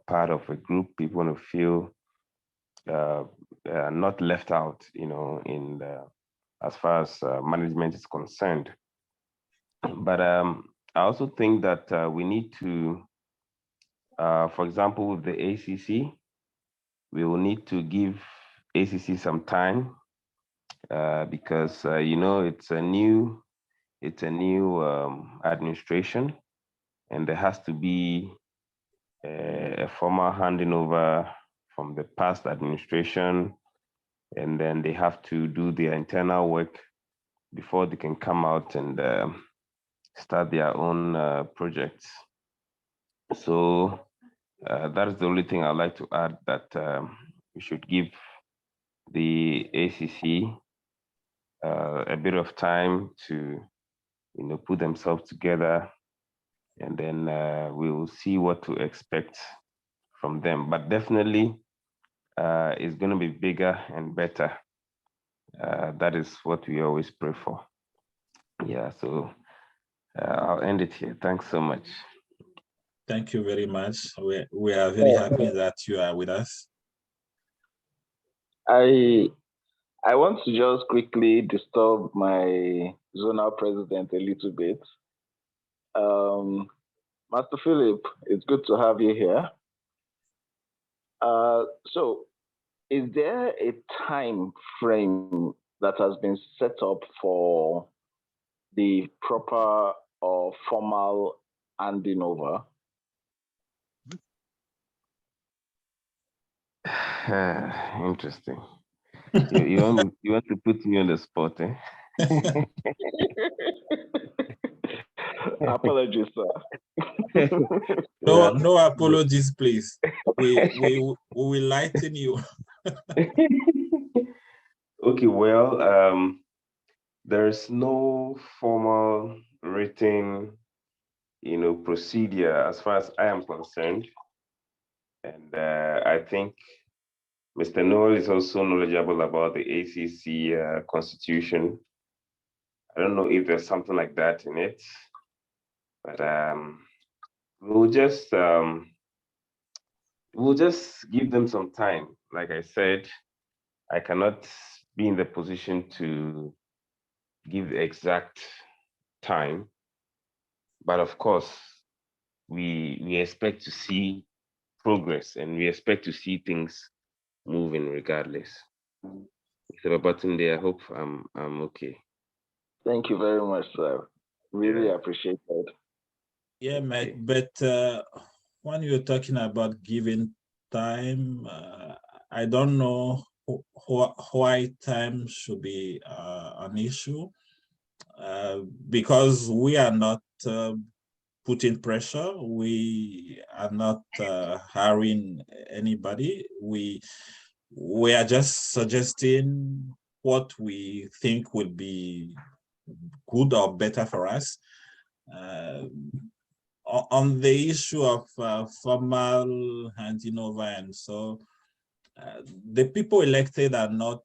part of a group. People want to feel not left out, in as far as management is concerned. But I also think that we need to, for example, with the ACC, we will need to give ACC some time because it's a new administration, and there has to be a formal handing over from the past administration, and then they have to do their internal work before they can come out and start their own projects. So that is the only thing I'd like to add, that we should give the ACC a bit of time to, put themselves together, and then we will see what to expect from them. But definitely, it's going to be bigger and better. That is what we always pray for. Yeah, so I'll end it here. Thanks so much. Thank you very much. We are very happy that you are with us. I want to just quickly disturb my zonal president a little bit. Master Philip, it's good to have you here. So is there a time frame that has been set up for the proper or formal handing over? Interesting. You want to put me on the spot, eh? Apologies, sir. No apologies, please. We will lighten you. Okay, well, there's no formal written, procedure as far as I am concerned. And I think Mr. Noel is also knowledgeable about the ACC constitution. I don't know if there's something like that in it, but we'll just give them some time. Like I said, I cannot be in the position to give the exact time, but of course, we expect to see progress and we expect to see things moving regardless. Mr. Babatunde, I hope I'm okay. Thank you very much, sir. Really appreciate that. Yeah, mate, but when you're talking about giving time, I don't know why time should be an issue, because we are not putting pressure. We are not hiring anybody. We are just suggesting what we think would be good or better for us. On the issue of formal handing over, and so the people elected are not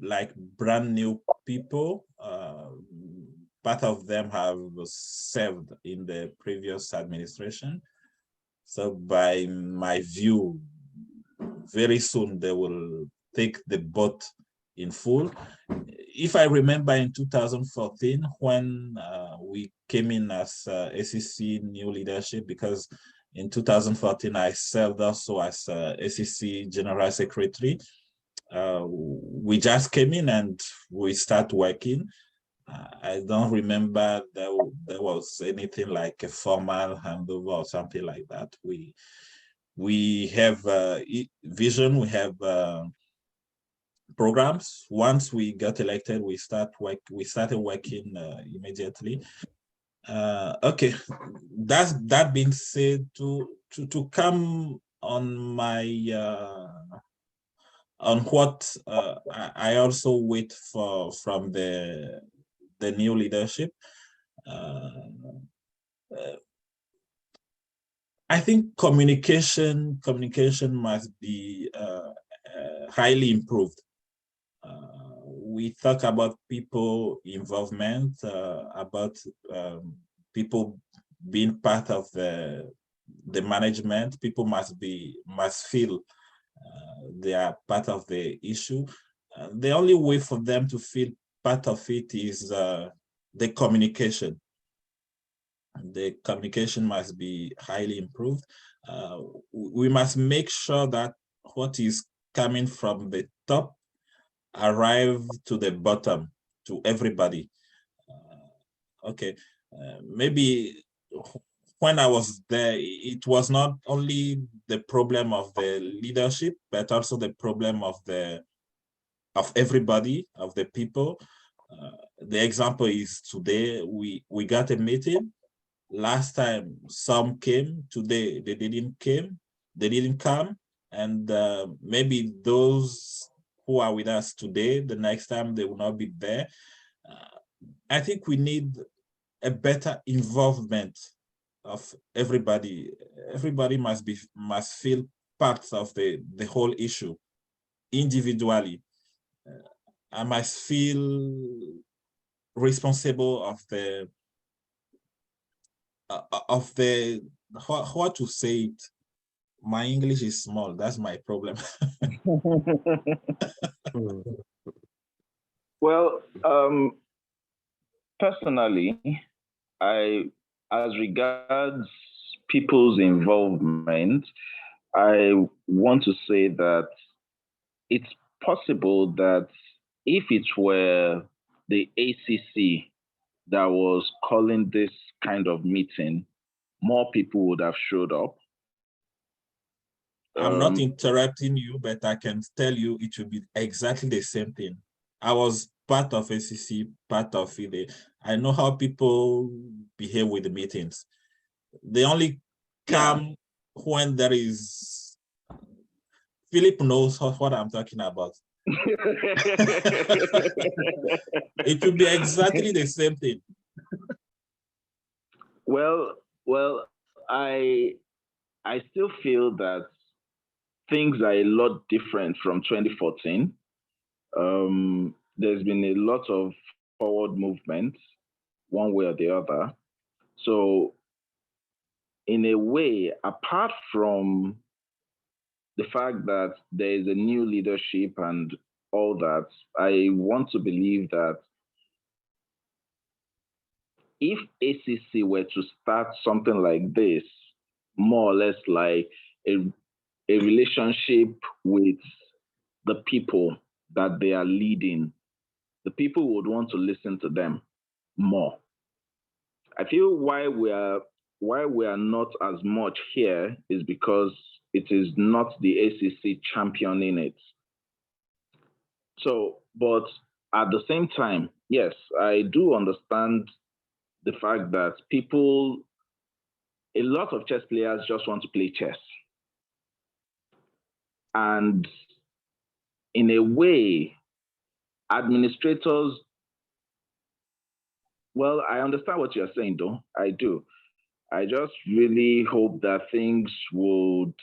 like brand new people. Part of them have served in the previous administration. So by my view, very soon they will take the boat in full. If I remember in 2014, when we came in as ACC new leadership, because in 2014 I served also as ACC General Secretary. We just came in and we start working. I don't remember there was anything like a formal handover or something like that. We have vision, we have programs. Once we got elected, we started working immediately. Okay, that being said, to come on my on what I also wait for from the new leadership. I think communication must be highly improved. We talk about people involvement, about people being part of the management. People must feel they are part of the issue. The only way for them to feel part of it is the communication. The communication must be highly improved. We must make sure that what is coming from the top arrive to the bottom, to everybody. Okay, maybe when I was there, it was not only the problem of the leadership, but also the problem of everybody, of the people. The example is today, we got a meeting. Last time some came, today they didn't come. And maybe those who are with us today, the next time they will not be there. I think we need a better involvement of everybody. Everybody must feel part of the whole issue individually. I must feel responsible of the how to say it. My English is small. That's my problem. Well, personally, as regards people's involvement, I want to say that it's possible that if it were the ACC that was calling this kind of meeting, more people would have showed up. I'm not interrupting you, but I can tell you it will be exactly the same thing. I was part of ACC, part of FIDE. I know how people behave with the meetings. They only come when there is, Philip knows what I'm talking about. It will be exactly the same thing. Well, I still feel that things are a lot different from 2014. There's been a lot of forward movement, one way or the other. So, in a way, apart from the fact that there is a new leadership and all that, I want to believe that if ACC were to start something like this, more or less like a relationship with the people that they are leading, the people would want to listen to them more. I feel why we are not as much here is because it is not the ACC championing it. So, but at the same time, yes, I do understand the fact that a lot of chess players just want to play chess. And in a way, administrators, well, I understand what you're saying, though. I do. I just really hope that things would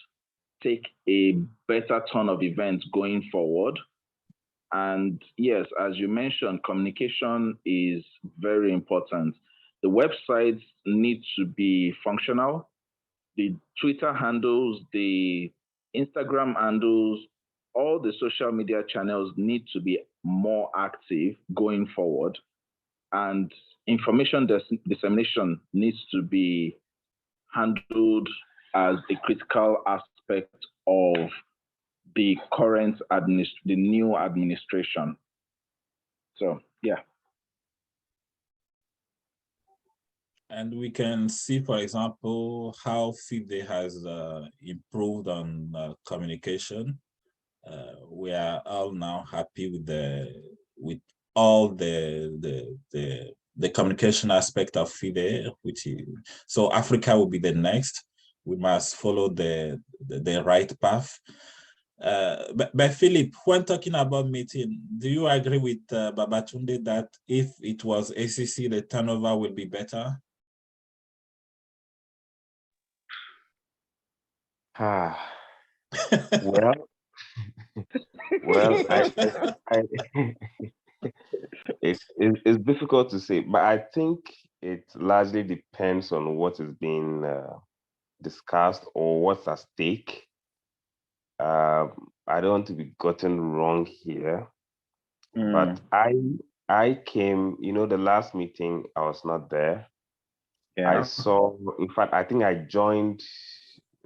take a better turn of events going forward. And yes, as you mentioned, communication is very important. The websites need to be functional. The Twitter handles, the Instagram handles, all the social media channels need to be more active going forward. And information dissemination needs to be handled as a critical aspect of the current the new administration. So, yeah. And we can see, for example, how FIDE has improved on communication. We are all now happy with all the communication aspect of FIDE, so Africa will be the next. We must follow the right path. But Philip, when talking about meeting, do you agree with Babatunde that if it was ACC, the turnover will be better? Well, it's difficult to say, but I think it largely depends on what is being discussed or what's at stake. I don't want to be gotten wrong here, but I came, the last meeting, I was not there. I saw, in fact, I think I joined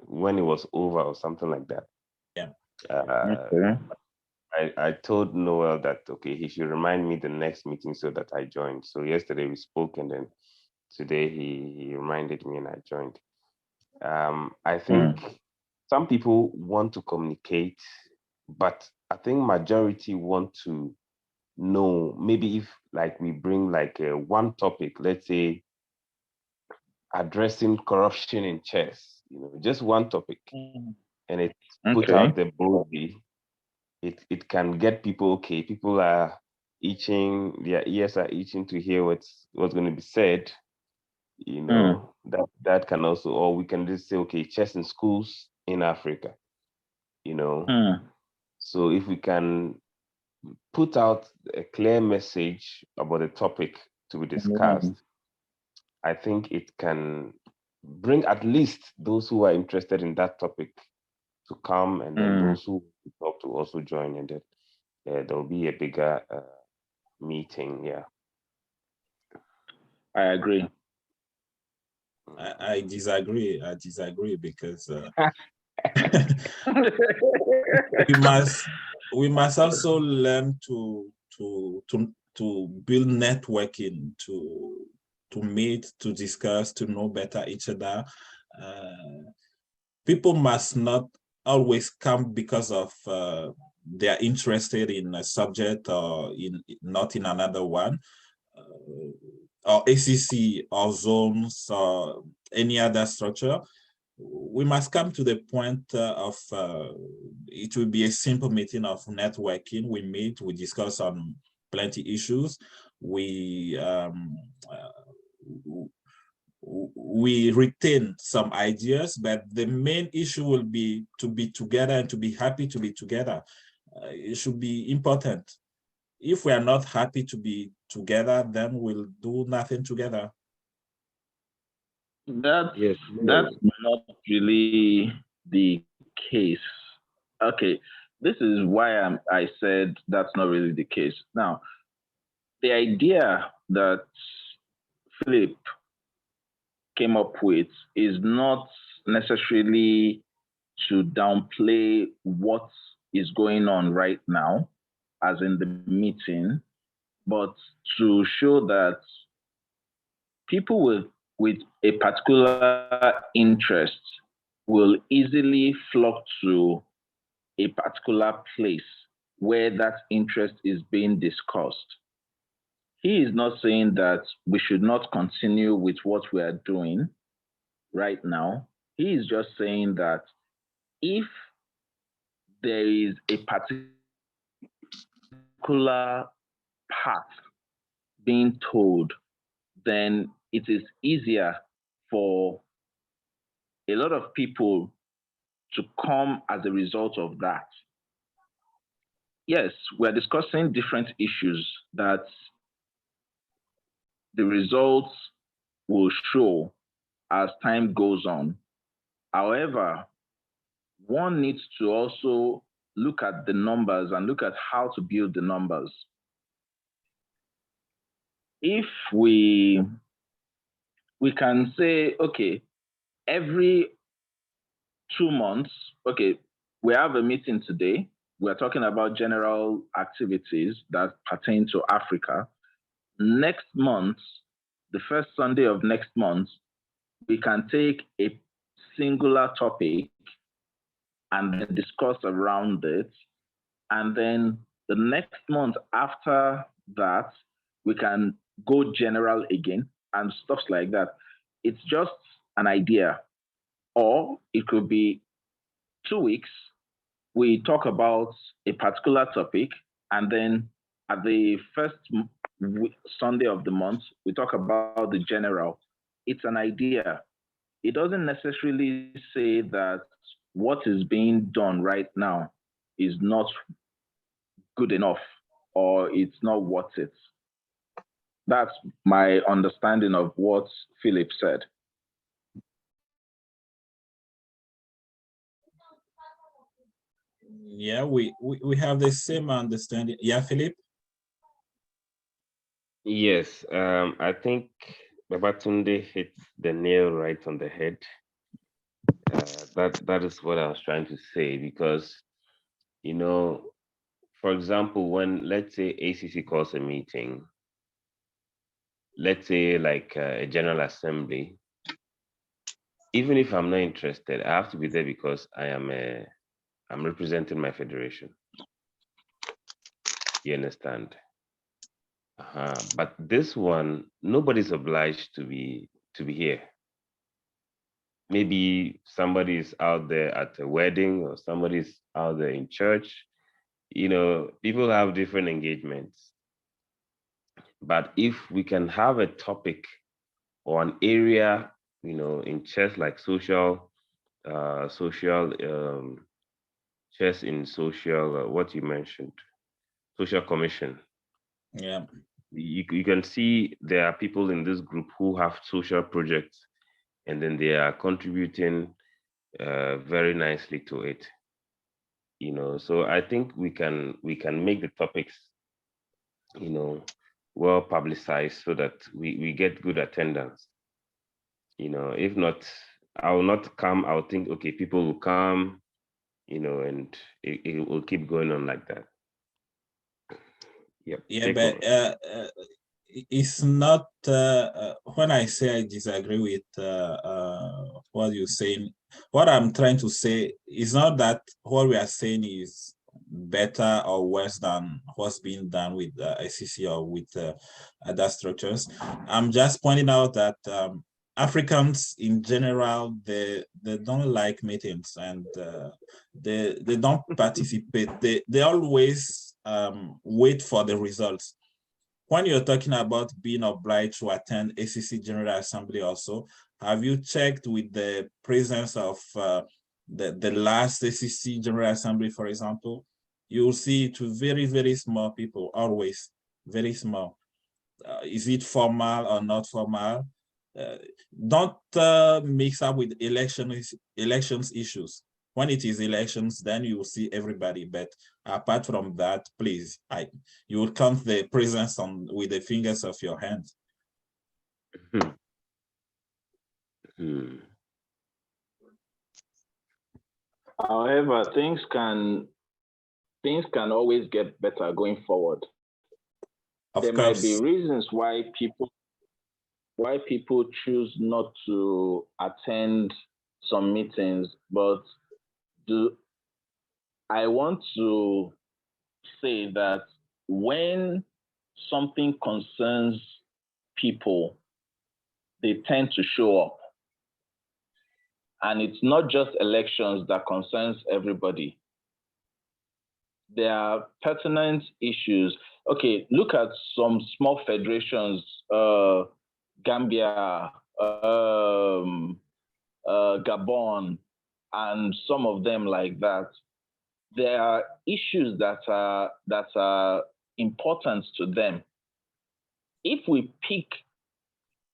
when it was over or something like that. Yeah. I told Noel that, okay, he should remind me the next meeting so that I joined. So yesterday we spoke, and then today he reminded me and I joined. I think some people want to communicate, but I think majority want to know, maybe if like we bring like one topic, let's say addressing corruption in chess, just one topic, and it's put out there boldly, it can get people, okay, people are itching, their ears are itching to hear what's going to be said, that can also, or we can just say, okay, chess in schools in Africa, so if we can put out a clear message about the topic to be discussed, I think it can bring at least those who are interested in that topic to come, and then those who talk to also join, and then there'll be a bigger meeting. Yeah, I agree. I disagree. I disagree because we must also learn to build networking, to meet, to discuss, to know better each other. People must not always come because of they are interested in a subject or not in another one, or ACC or zones or any other structure. We must come to the point of it will be a simple meeting of networking. We meet, we discuss on plenty issues. We retain some ideas, but the main issue will be to be together and to be happy to be together. It should be important. If we are not happy to be together, then we'll do nothing together. That's not really the case. Okay, this is why I said that's not really the case. Now, the idea that Philip came up with is not necessarily to downplay what is going on right now, as in the meeting, but to show that people with a particular interest will easily flock to a particular place where that interest is being discussed. He is not saying that we should not continue with what we are doing right now. He is just saying that if there is a particular path being told, then it is easier for a lot of people to come as a result of that. Yes, we're discussing different issues that the results will show as time goes on. However, one needs to also look at the numbers and look at how to build the numbers. If we can say, okay, every 2 months, okay, we have a meeting today. We're talking about general activities that pertain to Africa. Next month, the first Sunday of next month, we can take a singular topic and then discuss around it. And then the next month after that, we can go general again and stuff like that. It's just an idea. Or it could be 2 weeks, we talk about a particular topic, and then at the first Sunday of the month, we talk about the general. It's an idea. It doesn't necessarily say that what is being done right now is not good enough or it's not worth it. That's my understanding of what Philip said. Yeah, we have the same understanding. Yeah, Philip? Yes, I think Babatunde hit the nail right on the head. That is what I was trying to say, because, you know, for example, when, let's say, ACC calls a meeting, let's say like a general assembly, even if I'm not interested, I have to be there because I'm representing my federation. You understand? But this one, nobody's obliged to be here. Maybe somebody is out there at a wedding or somebody's out there in church. You know, people have different engagements. But if we can have a topic or an area, you know, in chess, like social chess in social, what you mentioned, social commission. Yeah. You can see there are people in this group who have social projects, and then they are contributing very nicely to it. You know, so I think we can make the topics, you know, well publicized so that we get good attendance. You know, if not, I will not come. I'll think, okay, people will come, you know, and it will keep going on like that. Yep. Yeah, but it's not, when I say I disagree with what you're saying, what I'm trying to say is not that what we are saying is better or worse than what's being done with ICC or with other structures. I'm just pointing out that Africans in general, they don't like meetings, and they don't participate. They always wait for the results. When you're talking about being obliged to attend ACC General Assembly also, have you checked with the presence of the last ACC General Assembly, for example? You'll see it to very, very small people, always very small. Is it formal or not formal? Don't mix up with elections issues. When it is elections, then you will see everybody. But apart from that, please, you will count the presence with the fingers of your hands. However, things can always get better going forward. There might be reasons why people choose not to attend some meetings, but I want to say that when something concerns people, they tend to show up. And it's not just elections that concerns everybody. There are pertinent issues. Okay, look at some small federations, Gambia, Gabon, and some of them like that. There are issues that are important to them. If we pick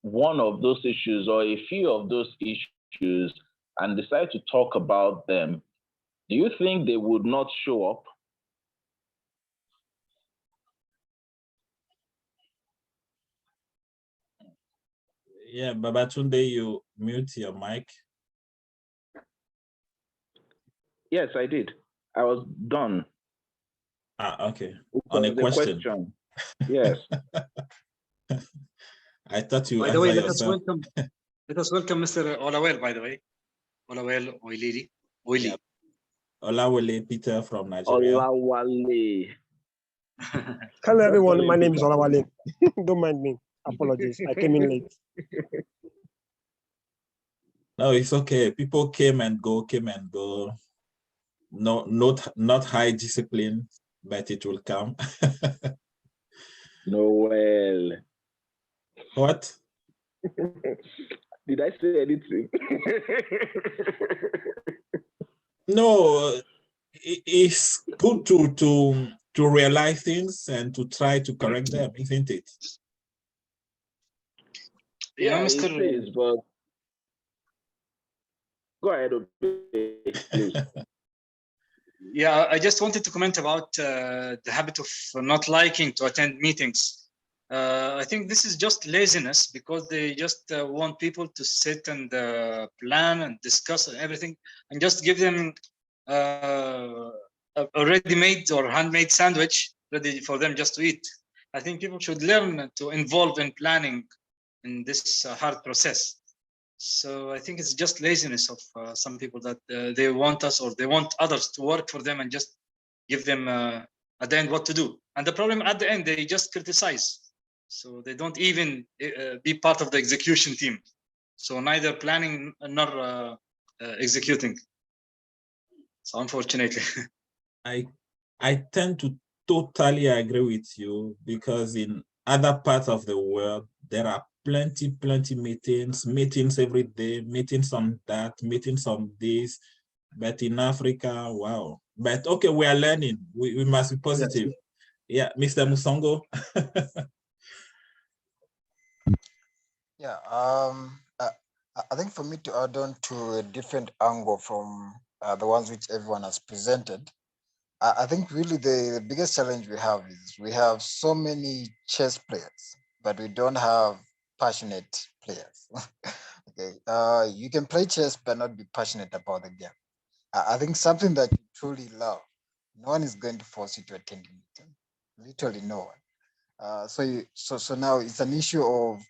one of those issues or a few of those issues and decide to talk about them, do you think they would not show up? Yeah, Babatunde, you mute your mic. Yes, I did. I was done. Okay. On a question. Yes. I thought you. By the way, let us welcome Mr. Olawale. By the way, Olawale Oilili. Yeah. Olawale Peter from Nigeria. Olawale. Hello, everyone. My name is Olawale. Don't mind me. Apologies. I came in late. No, it's okay. People came and go. No, not high discipline, but it will come. Noel. What? Did I say anything? No, it's good to realize things and to try to correct them, isn't it? Yeah, Mr. It is, but go ahead, please. Yeah, I just wanted to comment about the habit of not liking to attend meetings. I think this is just laziness because they just want people to sit and plan and discuss everything and just give them a ready-made or handmade sandwich ready for them just to eat. I think people should learn to involve in planning in this hard process. So I think it's just laziness of some people that they want us or they want others to work for them and just give them at the end what to do. And the problem at the end, they just criticize. So they don't even be part of the execution team. So neither planning nor executing. So unfortunately. I tend to totally agree with you because in other parts of the world, there are plenty meetings every day, meetings on that, meetings on this. But in Africa, wow. But okay, we are learning. We must be positive. Yes. Yeah, Mr. Musongo. Yeah, I think for me to add on to a different angle from the ones which everyone has presented, I think really the biggest challenge we have is we have so many chess players, but we don't have passionate players. Okay, you can play chess but not be passionate about the game. I think something that you truly love, no one is going to force you to attend a meeting. Literally no one. So now it's an issue of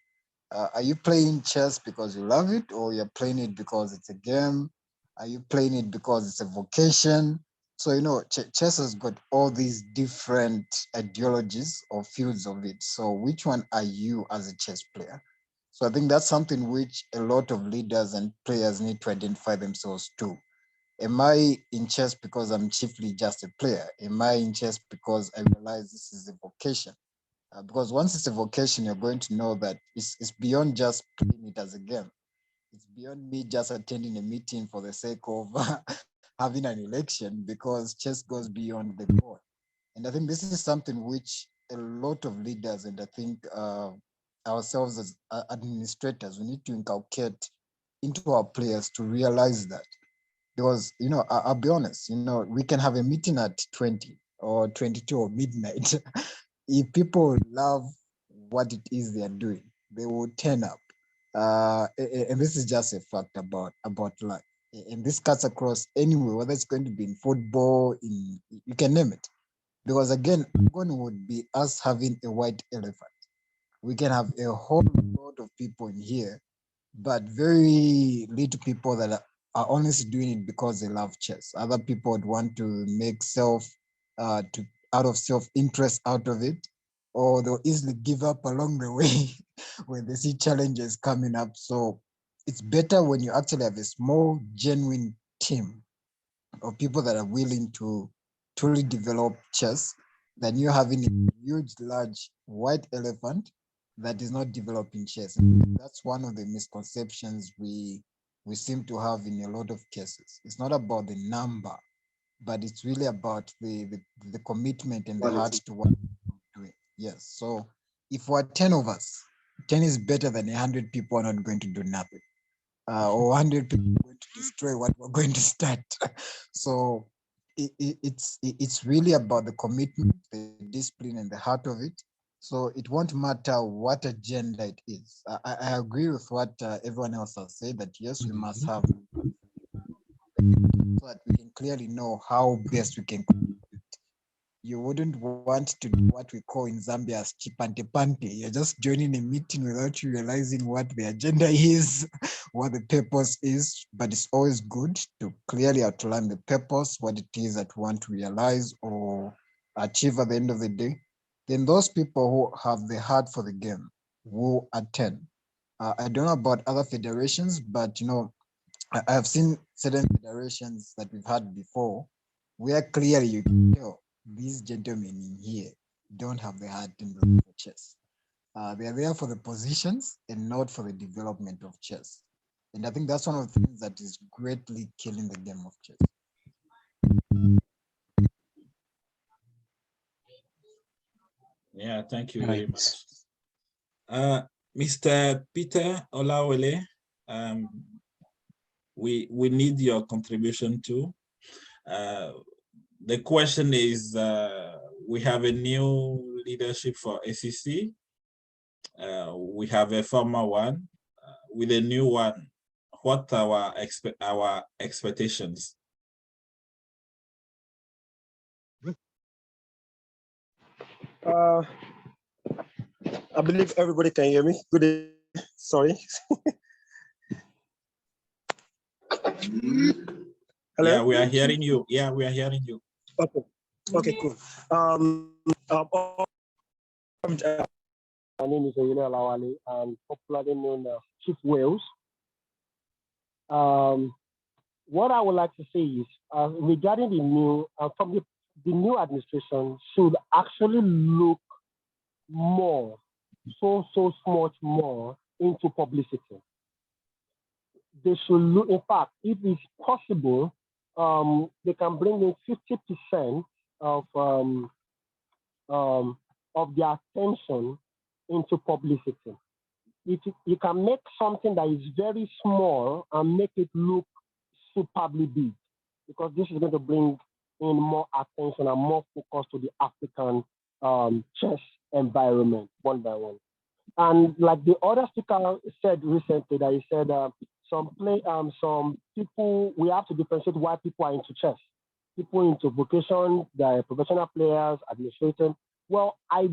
are you playing chess because you love it, or you're playing it because it's a game? Are you playing it because it's a vocation? So, you know, chess has got all these different ideologies or fields of it. So which one are you as a chess player? So I think that's something which a lot of leaders and players need to identify themselves to. Am I in chess because I'm chiefly just a player? Am I in chess because I realize this is a vocation? Because once it's a vocation, you're going to know that it's beyond just playing it as a game. It's beyond me just attending a meeting for the sake of having an election, because chess goes beyond the board. And I think this is something which a lot of leaders, and I think ourselves as administrators, we need to inculcate into our players to realize that. Because, you know, I'll be honest, you know, we can have a meeting at 20 or 22 or midnight. If people love what it is they are doing, they will turn up. And this is just a fact about life. And this cuts across anywhere, whether it's going to be in football, in, you can name it. Because again, one would be us having a white elephant. We can have a whole lot of people in here, but very little people that are honestly doing it because they love chess. Other people would want to make out of self-interest out of it, or they'll easily give up along the way when they see challenges coming up. So it's better when you actually have a small, genuine team of people that are willing to truly develop chess than you having a huge, large white elephant that is not developing chess. That's one of the misconceptions we seem to have in a lot of cases. It's not about the number, but it's really about the commitment and the heart to what we're doing. Yes. So if we're 10 of us, 10 is better than 100 people are not going to do nothing. Or 100 people are going to destroy what we're going to start. So it's really about the commitment, the discipline, and the heart of it. So it won't matter what agenda it is. I agree with what everyone else has said, that yes, we must have, so that we can clearly know how best we can contribute. You wouldn't want to do what we call in Zambia as chipante-pante. You're just joining a meeting without you realizing what the agenda is, what the purpose is. But it's always good to clearly outline the purpose, what it is that we want to realize or achieve at the end of the day. Then those people who have the heart for the game will attend. I don't know about other federations, but you know, I have seen certain federations that we've had before where clearly you can tell these gentlemen in here don't have the heart in the chess. They are there for the positions and not for the development of chess. And I think that's one of the things that is greatly killing the game of chess. Yeah, thank you very much. Mr. Peter Olawale, we need your contribution too. The question is, we have a new leadership for ACC. We have a former one. With a new one, what are our expectations? I believe everybody can hear me. Good day. Sorry. Hello? Yeah, we are hearing you. Yeah, we are hearing you. Okay. Okay, cool. My name is Noel Lawale. I'm popularly known as Chief Wales. What I would like to say is regarding the new, the new administration should actually look more, so much more into publicity. They should look, in fact, if it's possible, they can bring in 50% of their attention into publicity. You can make something that is very small and make it look superbly big, because this is going to bring in more attention and more focus to the African chess environment one by one. And like the other speaker said recently, that he said some people, we have to differentiate why people are into chess. People into vocation, they're professional players, administrators. Well, I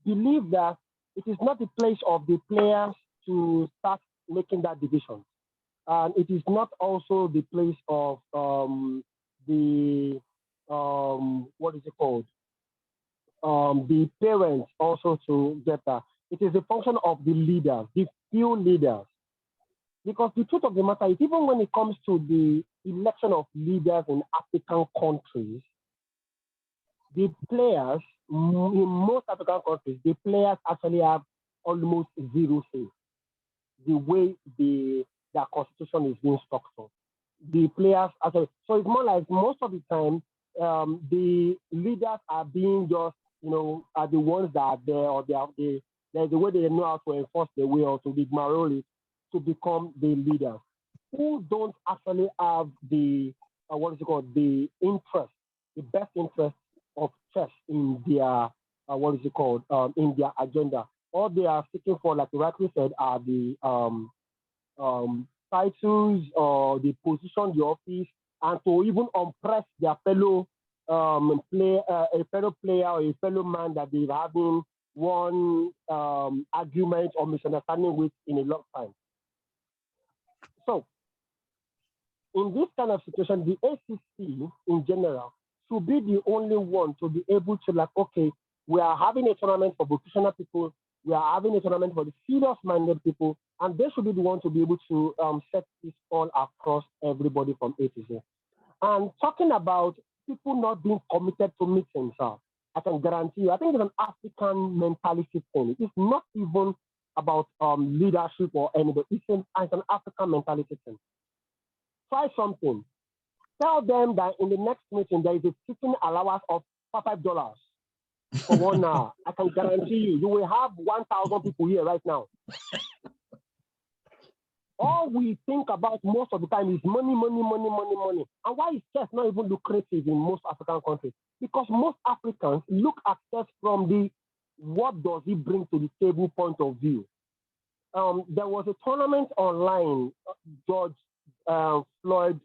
believe that it is not the place of the players to start making that division. and it is not also the place of what is it called? The parents also to get that. It is a function of the leaders, the few leaders. Because the truth of the matter is, even when it comes to the election of leaders in African countries, the players, in most African countries, the players actually have almost zero say. The way their constitution is being structured. The players actually, so it's more like most of the time, the leaders are being just, are the ones that are there, or they're the way they know how to enforce the way, or to be maroli to become the leaders, who don't actually have the the interest, the best interest of chess in their in their agenda. All they are seeking for, like you rightly said, are the titles or the position, the office, and to even impress their fellow a fellow player or a fellow man that they're having one argument or misunderstanding with in a long time. So, in this kind of situation, the ACC in general should be the only one to be able to, like, okay, we are having a tournament for vocational people, we are having a tournament for the serious-minded people, and they should be the one to be able to set this all across everybody from A to Z. And talking about people not being committed to meetings, I can guarantee you, I think it's an African mentality thing. It's not even about leadership or anybody. It's an African mentality thing. Try something. Tell them that in the next meeting, there is a sitting allowance of $5 for 1 hour. I can guarantee you, you will have 1,000 people here right now. All we think about most of the time is money, money, money, money, money. And why is chess not even lucrative in most African countries? Because most Africans look at chess from the what does it bring to the table point of view. There was a tournament online, George Floyd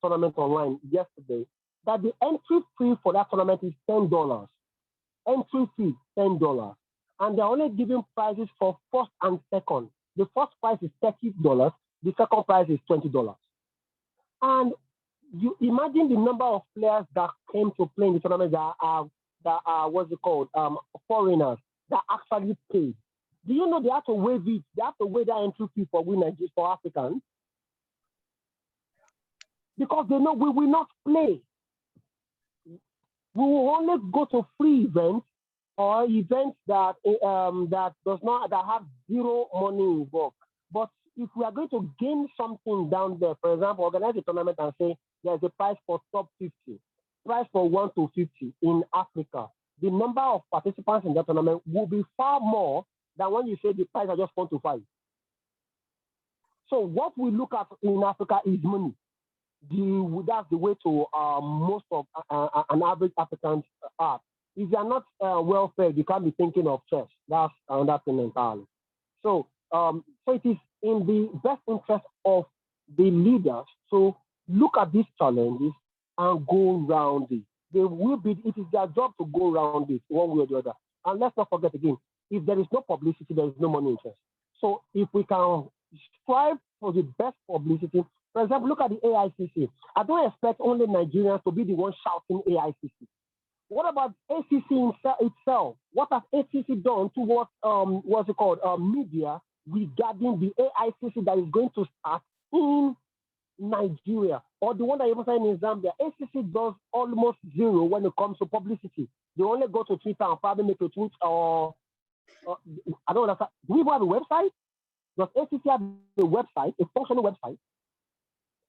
tournament online yesterday, that the entry fee for that tournament is $10. Entry fee, $10. And they're only giving prizes for first and second. The first prize is $30, the second prize is $20. And you imagine the number of players that came to play in the tournament that are what's it called? Foreigners that actually paid. Do you know they have to waive it? They have to waive that entry fee for winners for Africans? Because they know we will not play. We will only go to free events or events that that have zero money involved. But if we are going to gain something down there, for example, organize a tournament and say there's a prize for top 50, prize for 1 to 50 in Africa, the number of participants in that tournament will be far more than when you say the prize are just 1 to 5. So what we look at in Africa is money. That's the way to most of an average African are. If you are not well fed, you can't be thinking of chess. That's another thing entirely. So, so it is in the best interest of the leaders to look at these challenges and go around it. It is their job to go around it one way or the other. And let's not forget again, if there is no publicity, there is no money in chess. So if we can strive for the best publicity, for example, look at the AICC. I don't expect only Nigerians to be the ones shouting AICC. What about ACC itself? What has ACC done towards media regarding the AICC that is going to start in Nigeria, or the one that you're saying in Zambia? ACC does almost zero when it comes to publicity. They only go to Twitter and probably make a tweet, or I don't know. Do we have a website? Does ACC have a website, a functional website?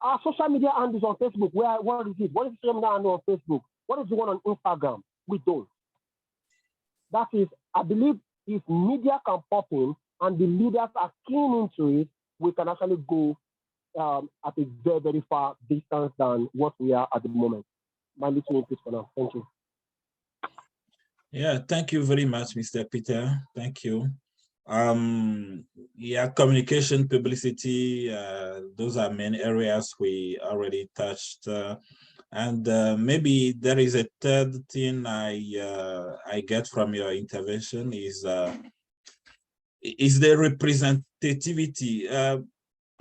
Our social media handles on Facebook, what is it? What is the social media handle on Facebook? What is the one on Instagram? We don't. That is, I believe, if media can pop in and the leaders are keen into it, we can actually go at a very, very far distance than what we are at the moment. My little input for now. Thank you. Yeah, thank you very much, Mr. Peter. Thank you. Yeah, communication, publicity, those are main areas we already touched. And maybe there is a third thing I get from your intervention is the representativity.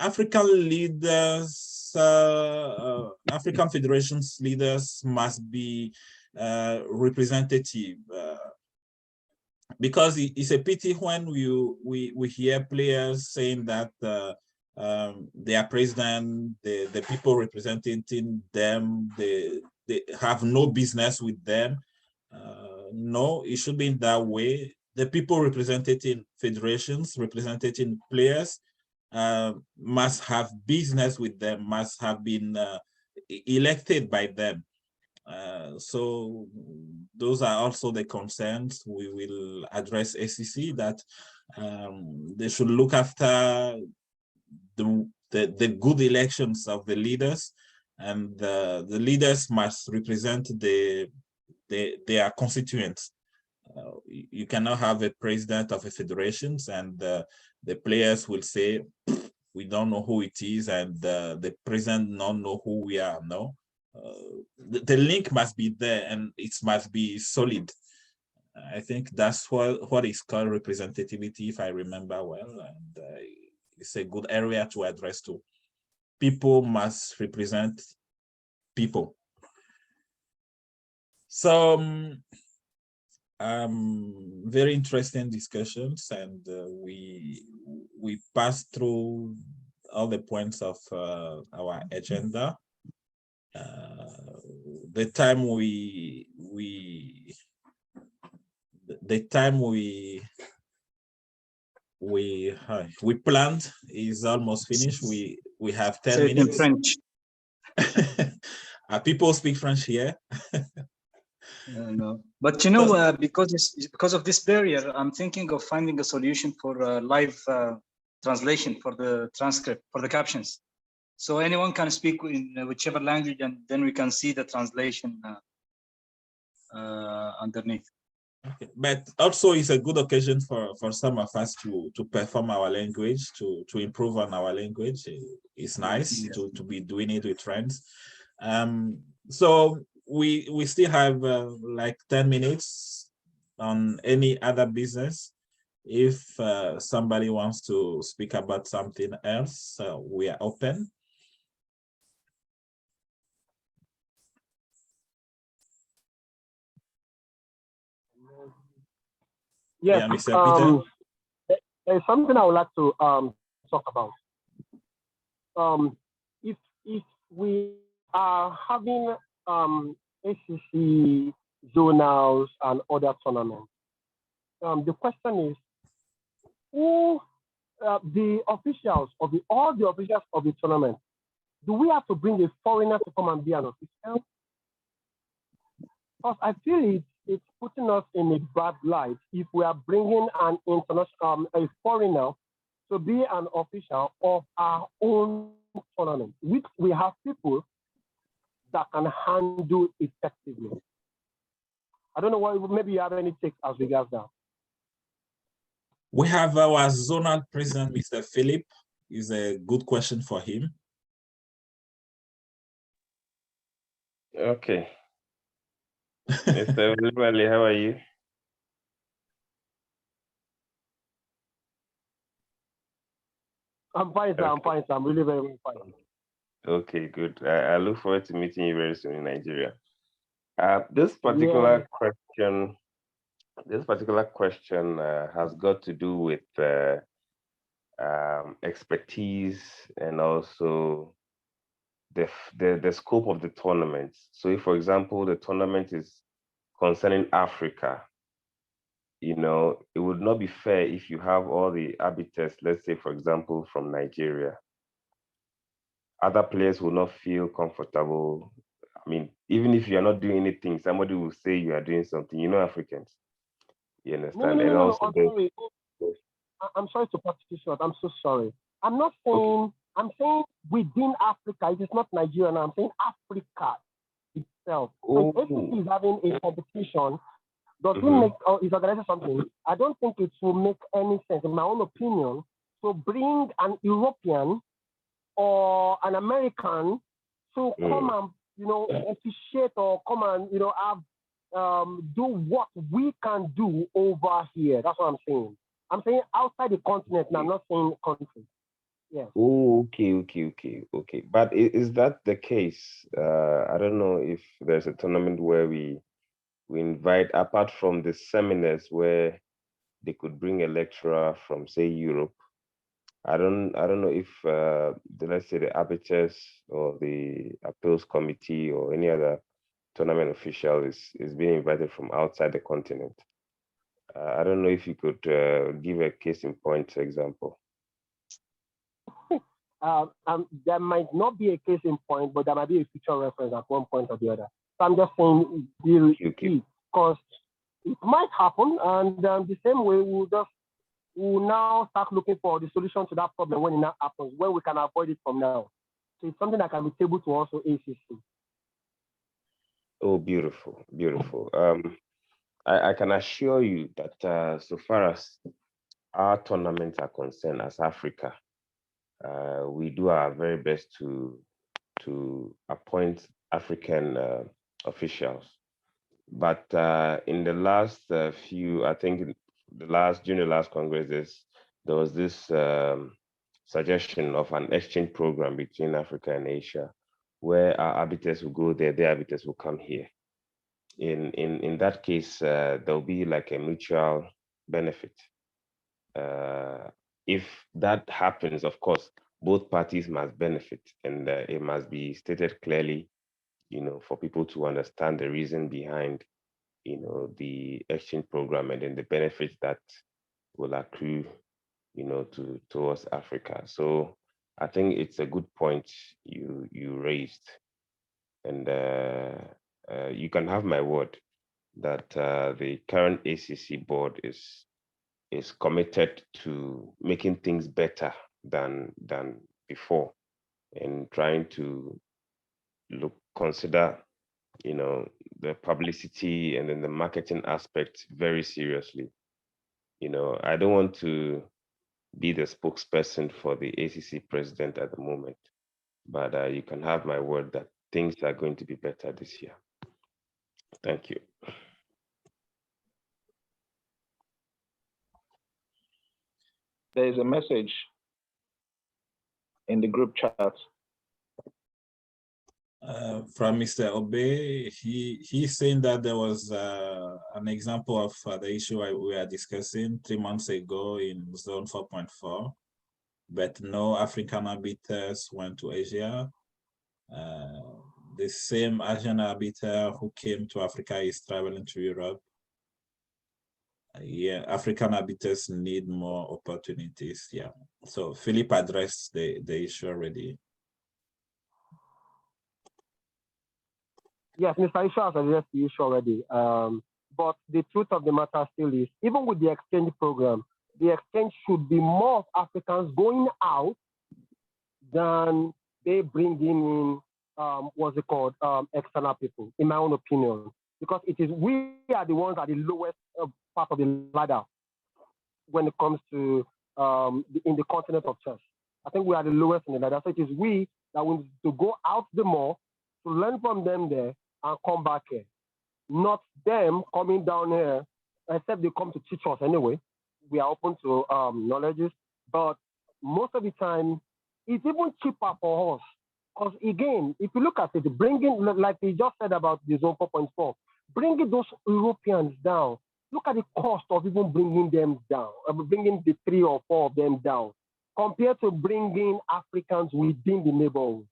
African leaders, African federations leaders must be representative, because it's a pity when we hear players saying that their president, the people representing them, they have no business with them. No, it should be in that way. The people representing federations, representing players, must have business with them, must have been elected by them. So those are also the concerns we will address SEC, that they should look after the good elections of the leaders, and the leaders must represent their constituents. You cannot have a president of a federation and the players will say, we don't know who it is, and the president don't know who we are. No, the link must be there and it must be solid. I think that's what is called representativity, if I remember well, and it's a good area to address too. People must represent people. So very interesting discussions, and we passed through all the points of our agenda. The time we planned is almost finished. We have 10 minutes. French. People speak French here. No, but you know, because of this barrier, I'm thinking of finding a solution for live translation for the transcript, for the captions. So anyone can speak in whichever language, and then we can see the translation underneath. Okay. But also it's a good occasion for some of us to perform our language, to improve on our language. It's nice to be doing it with friends. So we still have like 10 minutes on any other business. If somebody wants to speak about something else, we are open. Yes, yeah, Mr. Peter. There's something I would like to talk about. If we are having ACC zonals and other tournaments, the question is, who the officials of all the officials of the tournament, do we have to bring a foreigner to come and be an official? Because I feel it's putting us in a bad light if we are bringing an international, a foreigner to be an official of our own tournament, which we have people that can handle effectively. I don't know what, maybe you have any takes as regards that. We have our zonal president, Mr. Philip. Is a good question for him. Okay. Mr. Wilbali, how are you? I'm fine, sir. I'm fine, sir. I'm really very, very fine. Okay, good. I look forward to meeting you very soon in Nigeria. This particular question has got to do with expertise and also the scope of the tournament. So if, for example, the tournament is concerning Africa, you know, it would not be fair if you have all the arbiters, let's say, for example, from Nigeria. Other players will not feel comfortable. I mean, even if you're not doing anything, somebody will say you are doing something. You know, Africans. You understand? No, I'm sorry to cut you short. I'm so sorry. I'm not saying, okay. I'm saying within Africa. It is not Nigeria now. I'm saying Africa itself. So if it is having a competition, does it make, or is organizing something? I don't think it will make any sense, in my own opinion, to bring an European or an American to come and, you know, officiate or come and, you know, have do what we can do over here. That's what I'm saying. I'm saying outside the continent, and I'm not saying country. Yes. Oh, okay. But is that the case? I don't know if there's a tournament where we invite, apart from the seminars where they could bring a lecturer from, say, Europe. I don't know if let's say the arbiters or the appeals committee or any other tournament official is being invited from outside the continent. I don't know if you could give a case in point example. There might not be a case in point, but there might be a future reference at one point or the other. So I'm just saying, because it might happen, and the same way we'll now start looking for the solution to that problem when it now happens, when we can avoid it from now. So it's something that can be tabled to also ACC. Oh, beautiful. I can assure you that so far as our tournaments are concerned as Africa, we do our very best to appoint African officials. But in the last few, I think during the last Congress, there was this suggestion of an exchange program between Africa and Asia, where our arbiters will go there, their arbiters will come here. In that case, there'll be like a mutual benefit. If that happens, of course, both parties must benefit, and it must be stated clearly, for people to understand the reason behind, the exchange program and then the benefits that will accrue, towards Africa. So I think it's a good point you raised, and you can have my word that the current ACC board is committed to making things better than before, and trying to consider the publicity and then the marketing aspect very seriously. I don't want to be the spokesperson for the ACC president at the moment, but you can have my word that things are going to be better this year. Thank you. There is a message in the group chat. From Mr. Obe, he's saying that there was an example of the issue we were discussing 3 months ago in zone 4.4, but no African arbiters went to Asia. The same Asian arbiter who came to Africa is traveling to Europe. Yeah, African arbiters need more opportunities. Yeah, so Philip addressed the issue already. Yes, Mr. Isha has addressed the issue already. But the truth of the matter still is, even with the exchange program, the exchange should be more of Africans going out than they bringing in, what's it called, external people, in my own opinion. Because we are the ones at the lowest part of the ladder when it comes to in the continent of chess. I think we are the lowest in the ladder. So it is we that we need to go out the more, to learn from them there and come back here. Not them coming down here, except they come to teach us anyway. We are open to knowledges, but most of the time, it's even cheaper for us. Because again, if you look at it, bringing, like we just said about the zone 4.4, bringing those Europeans down, look at the cost of even bringing them down, bringing the 3 or 4 of them down, compared to bringing Africans within the neighborhood.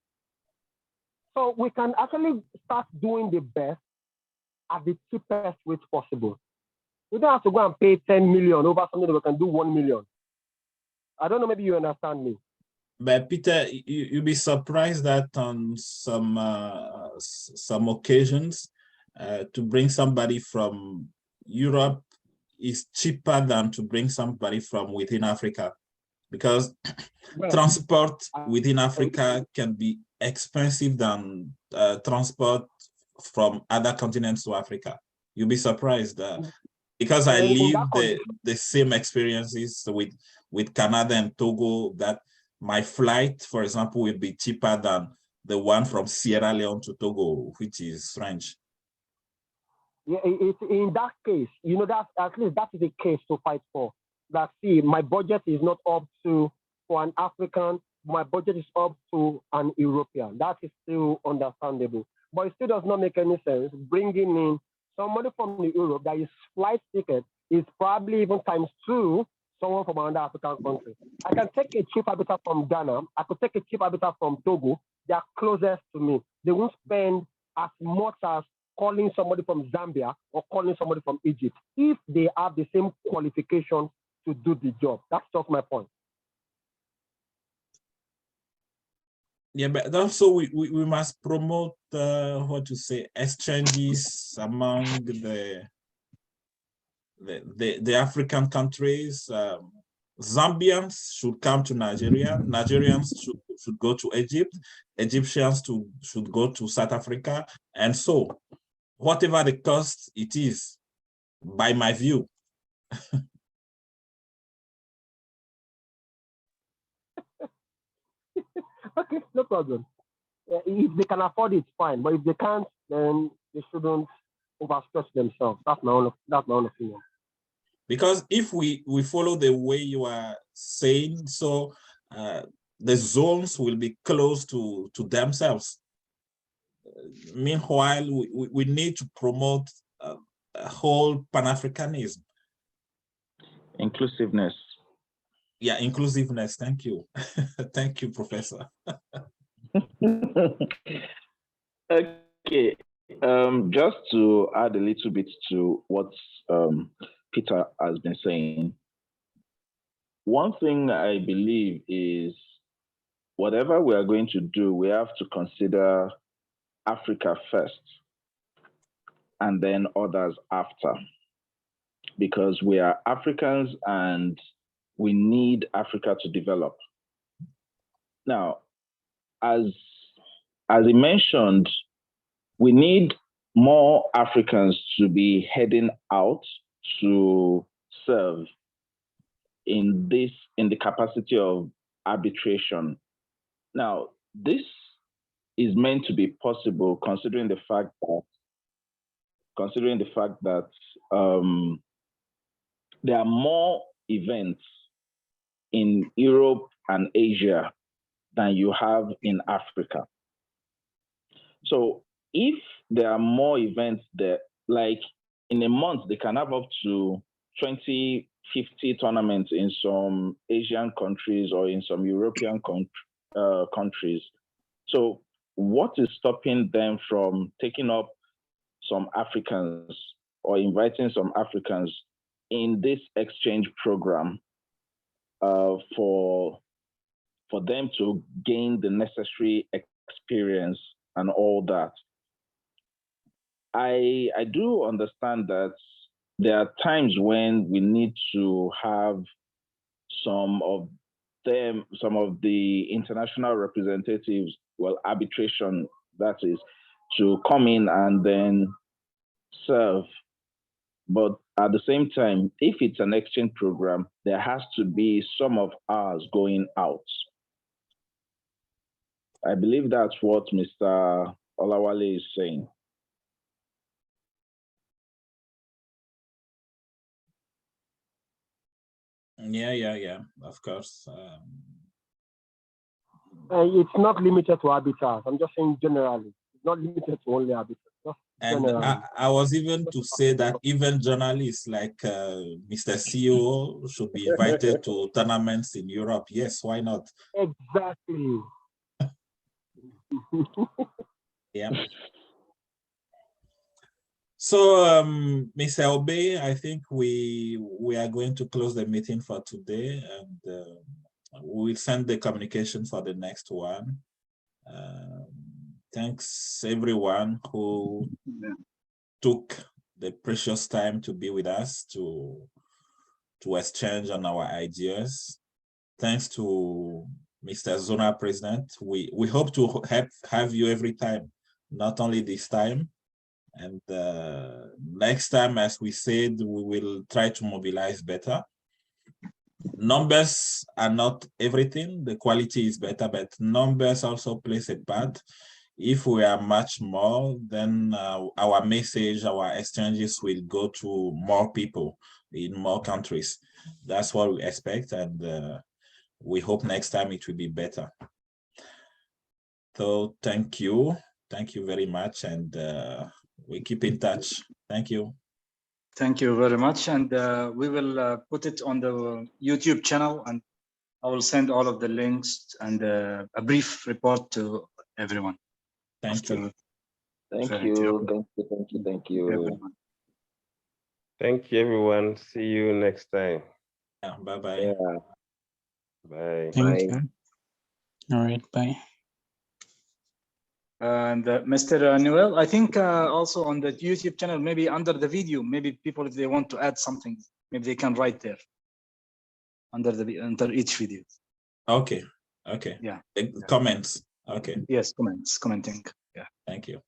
So we can actually start doing the best at the cheapest rate possible. We don't have to go and pay 10 million over something that we can do 1 million. I don't know, maybe you understand me. But Peter, you'll be surprised that on some occasions, to bring somebody from Europe is cheaper than to bring somebody from within Africa, because transport within Africa can be expensive than transport from other continents to Africa. You'll be surprised because I live the same experiences with Canada and Togo, that my flight, for example, will be cheaper than the one from Sierra Leone to Togo, which is French. Yeah, in that case, that at least that is a case to fight for. That, see, my budget is not up to, for an African my budget is up to an European. That is still understandable. But it still does not make any sense bringing in somebody from the Europe that is flight ticket is probably even ×2 someone from another African country. I can take a chief arbiter from Ghana. I could take a chief arbiter from Togo. They are closest to me. They won't spend as much as calling somebody from Zambia or calling somebody from Egypt if they have the same qualification to do the job. That's just my point. Yeah, but also we must promote what to say, exchanges among the African countries. Zambians should come to Nigeria. Nigerians should go to Egypt. Egyptians should go to South Africa, and so whatever the cost it is, by my view. Okay, no problem. If they can afford it, fine. But if they can't, then they shouldn't overstretch themselves. That's my own opinion. Because if we follow the way you are saying, so the zones will be close to themselves. Meanwhile, we need to promote a whole Pan-Africanism. Inclusiveness. Yeah, inclusiveness. Thank you. Thank you, Professor. Okay. Just to add a little bit to what Peter has been saying, one thing I believe is whatever we are going to do, we have to consider Africa first and then others after, because we are Africans and we need Africa to develop. Now, as he mentioned, we need more Africans to be heading out to serve in the capacity of arbitration. Now, this is meant to be possible considering the fact that there are more events in Europe and Asia than you have in Africa. So if there are more events there, like in a month, they can have up to 20, 50 tournaments in some Asian countries or in some European countries. So what is stopping them from taking up some Africans or inviting some Africans in this exchange program for them to gain the necessary experience and all that? I do understand that there are times when we need to have some of the international representatives, well, arbitration, that is, to come in and then serve. But at the same time, if it's an exchange program, there has to be some of ours going out. I believe that's what Mr. Olawale is saying. Yeah, of course. It's not limited to arbiters. I'm just saying generally. It's not limited to only arbiters. And I was even to say that even journalists like Mr. CEO should be invited to tournaments in Europe. Yes, why not? Exactly. Yeah. So, Mr. Obey, I think we are going to close the meeting for today, and we'll send the communication for the next one. Thanks everyone who took the precious time to be with us to exchange on our ideas. Thanks to Mr. Zona President. We hope to have you every time, not only this time. And next time, as we said, we will try to mobilize better. Numbers are not everything. The quality is better, but numbers also plays a part. If we are much more, then our message, our exchanges will go to more people in more countries. That's what we expect. And we hope next time it will be better. So thank you very much, and we keep in touch. Thank you. Thank you very much, and we will put it on the YouTube channel, and I will send all of the links and a brief report to everyone. Thank you. Thank you. Thank you. Everyone. Thank you, everyone. See you next time. Yeah, bye-bye. Yeah. Bye. Thank you. All right, bye. And Mr. Noel, I think also on the YouTube channel, maybe under the video, maybe people, if they want to add something, maybe they can write there under each video. Okay. Yeah. Comments. Okay. Yes, commenting. Yeah. Thank you.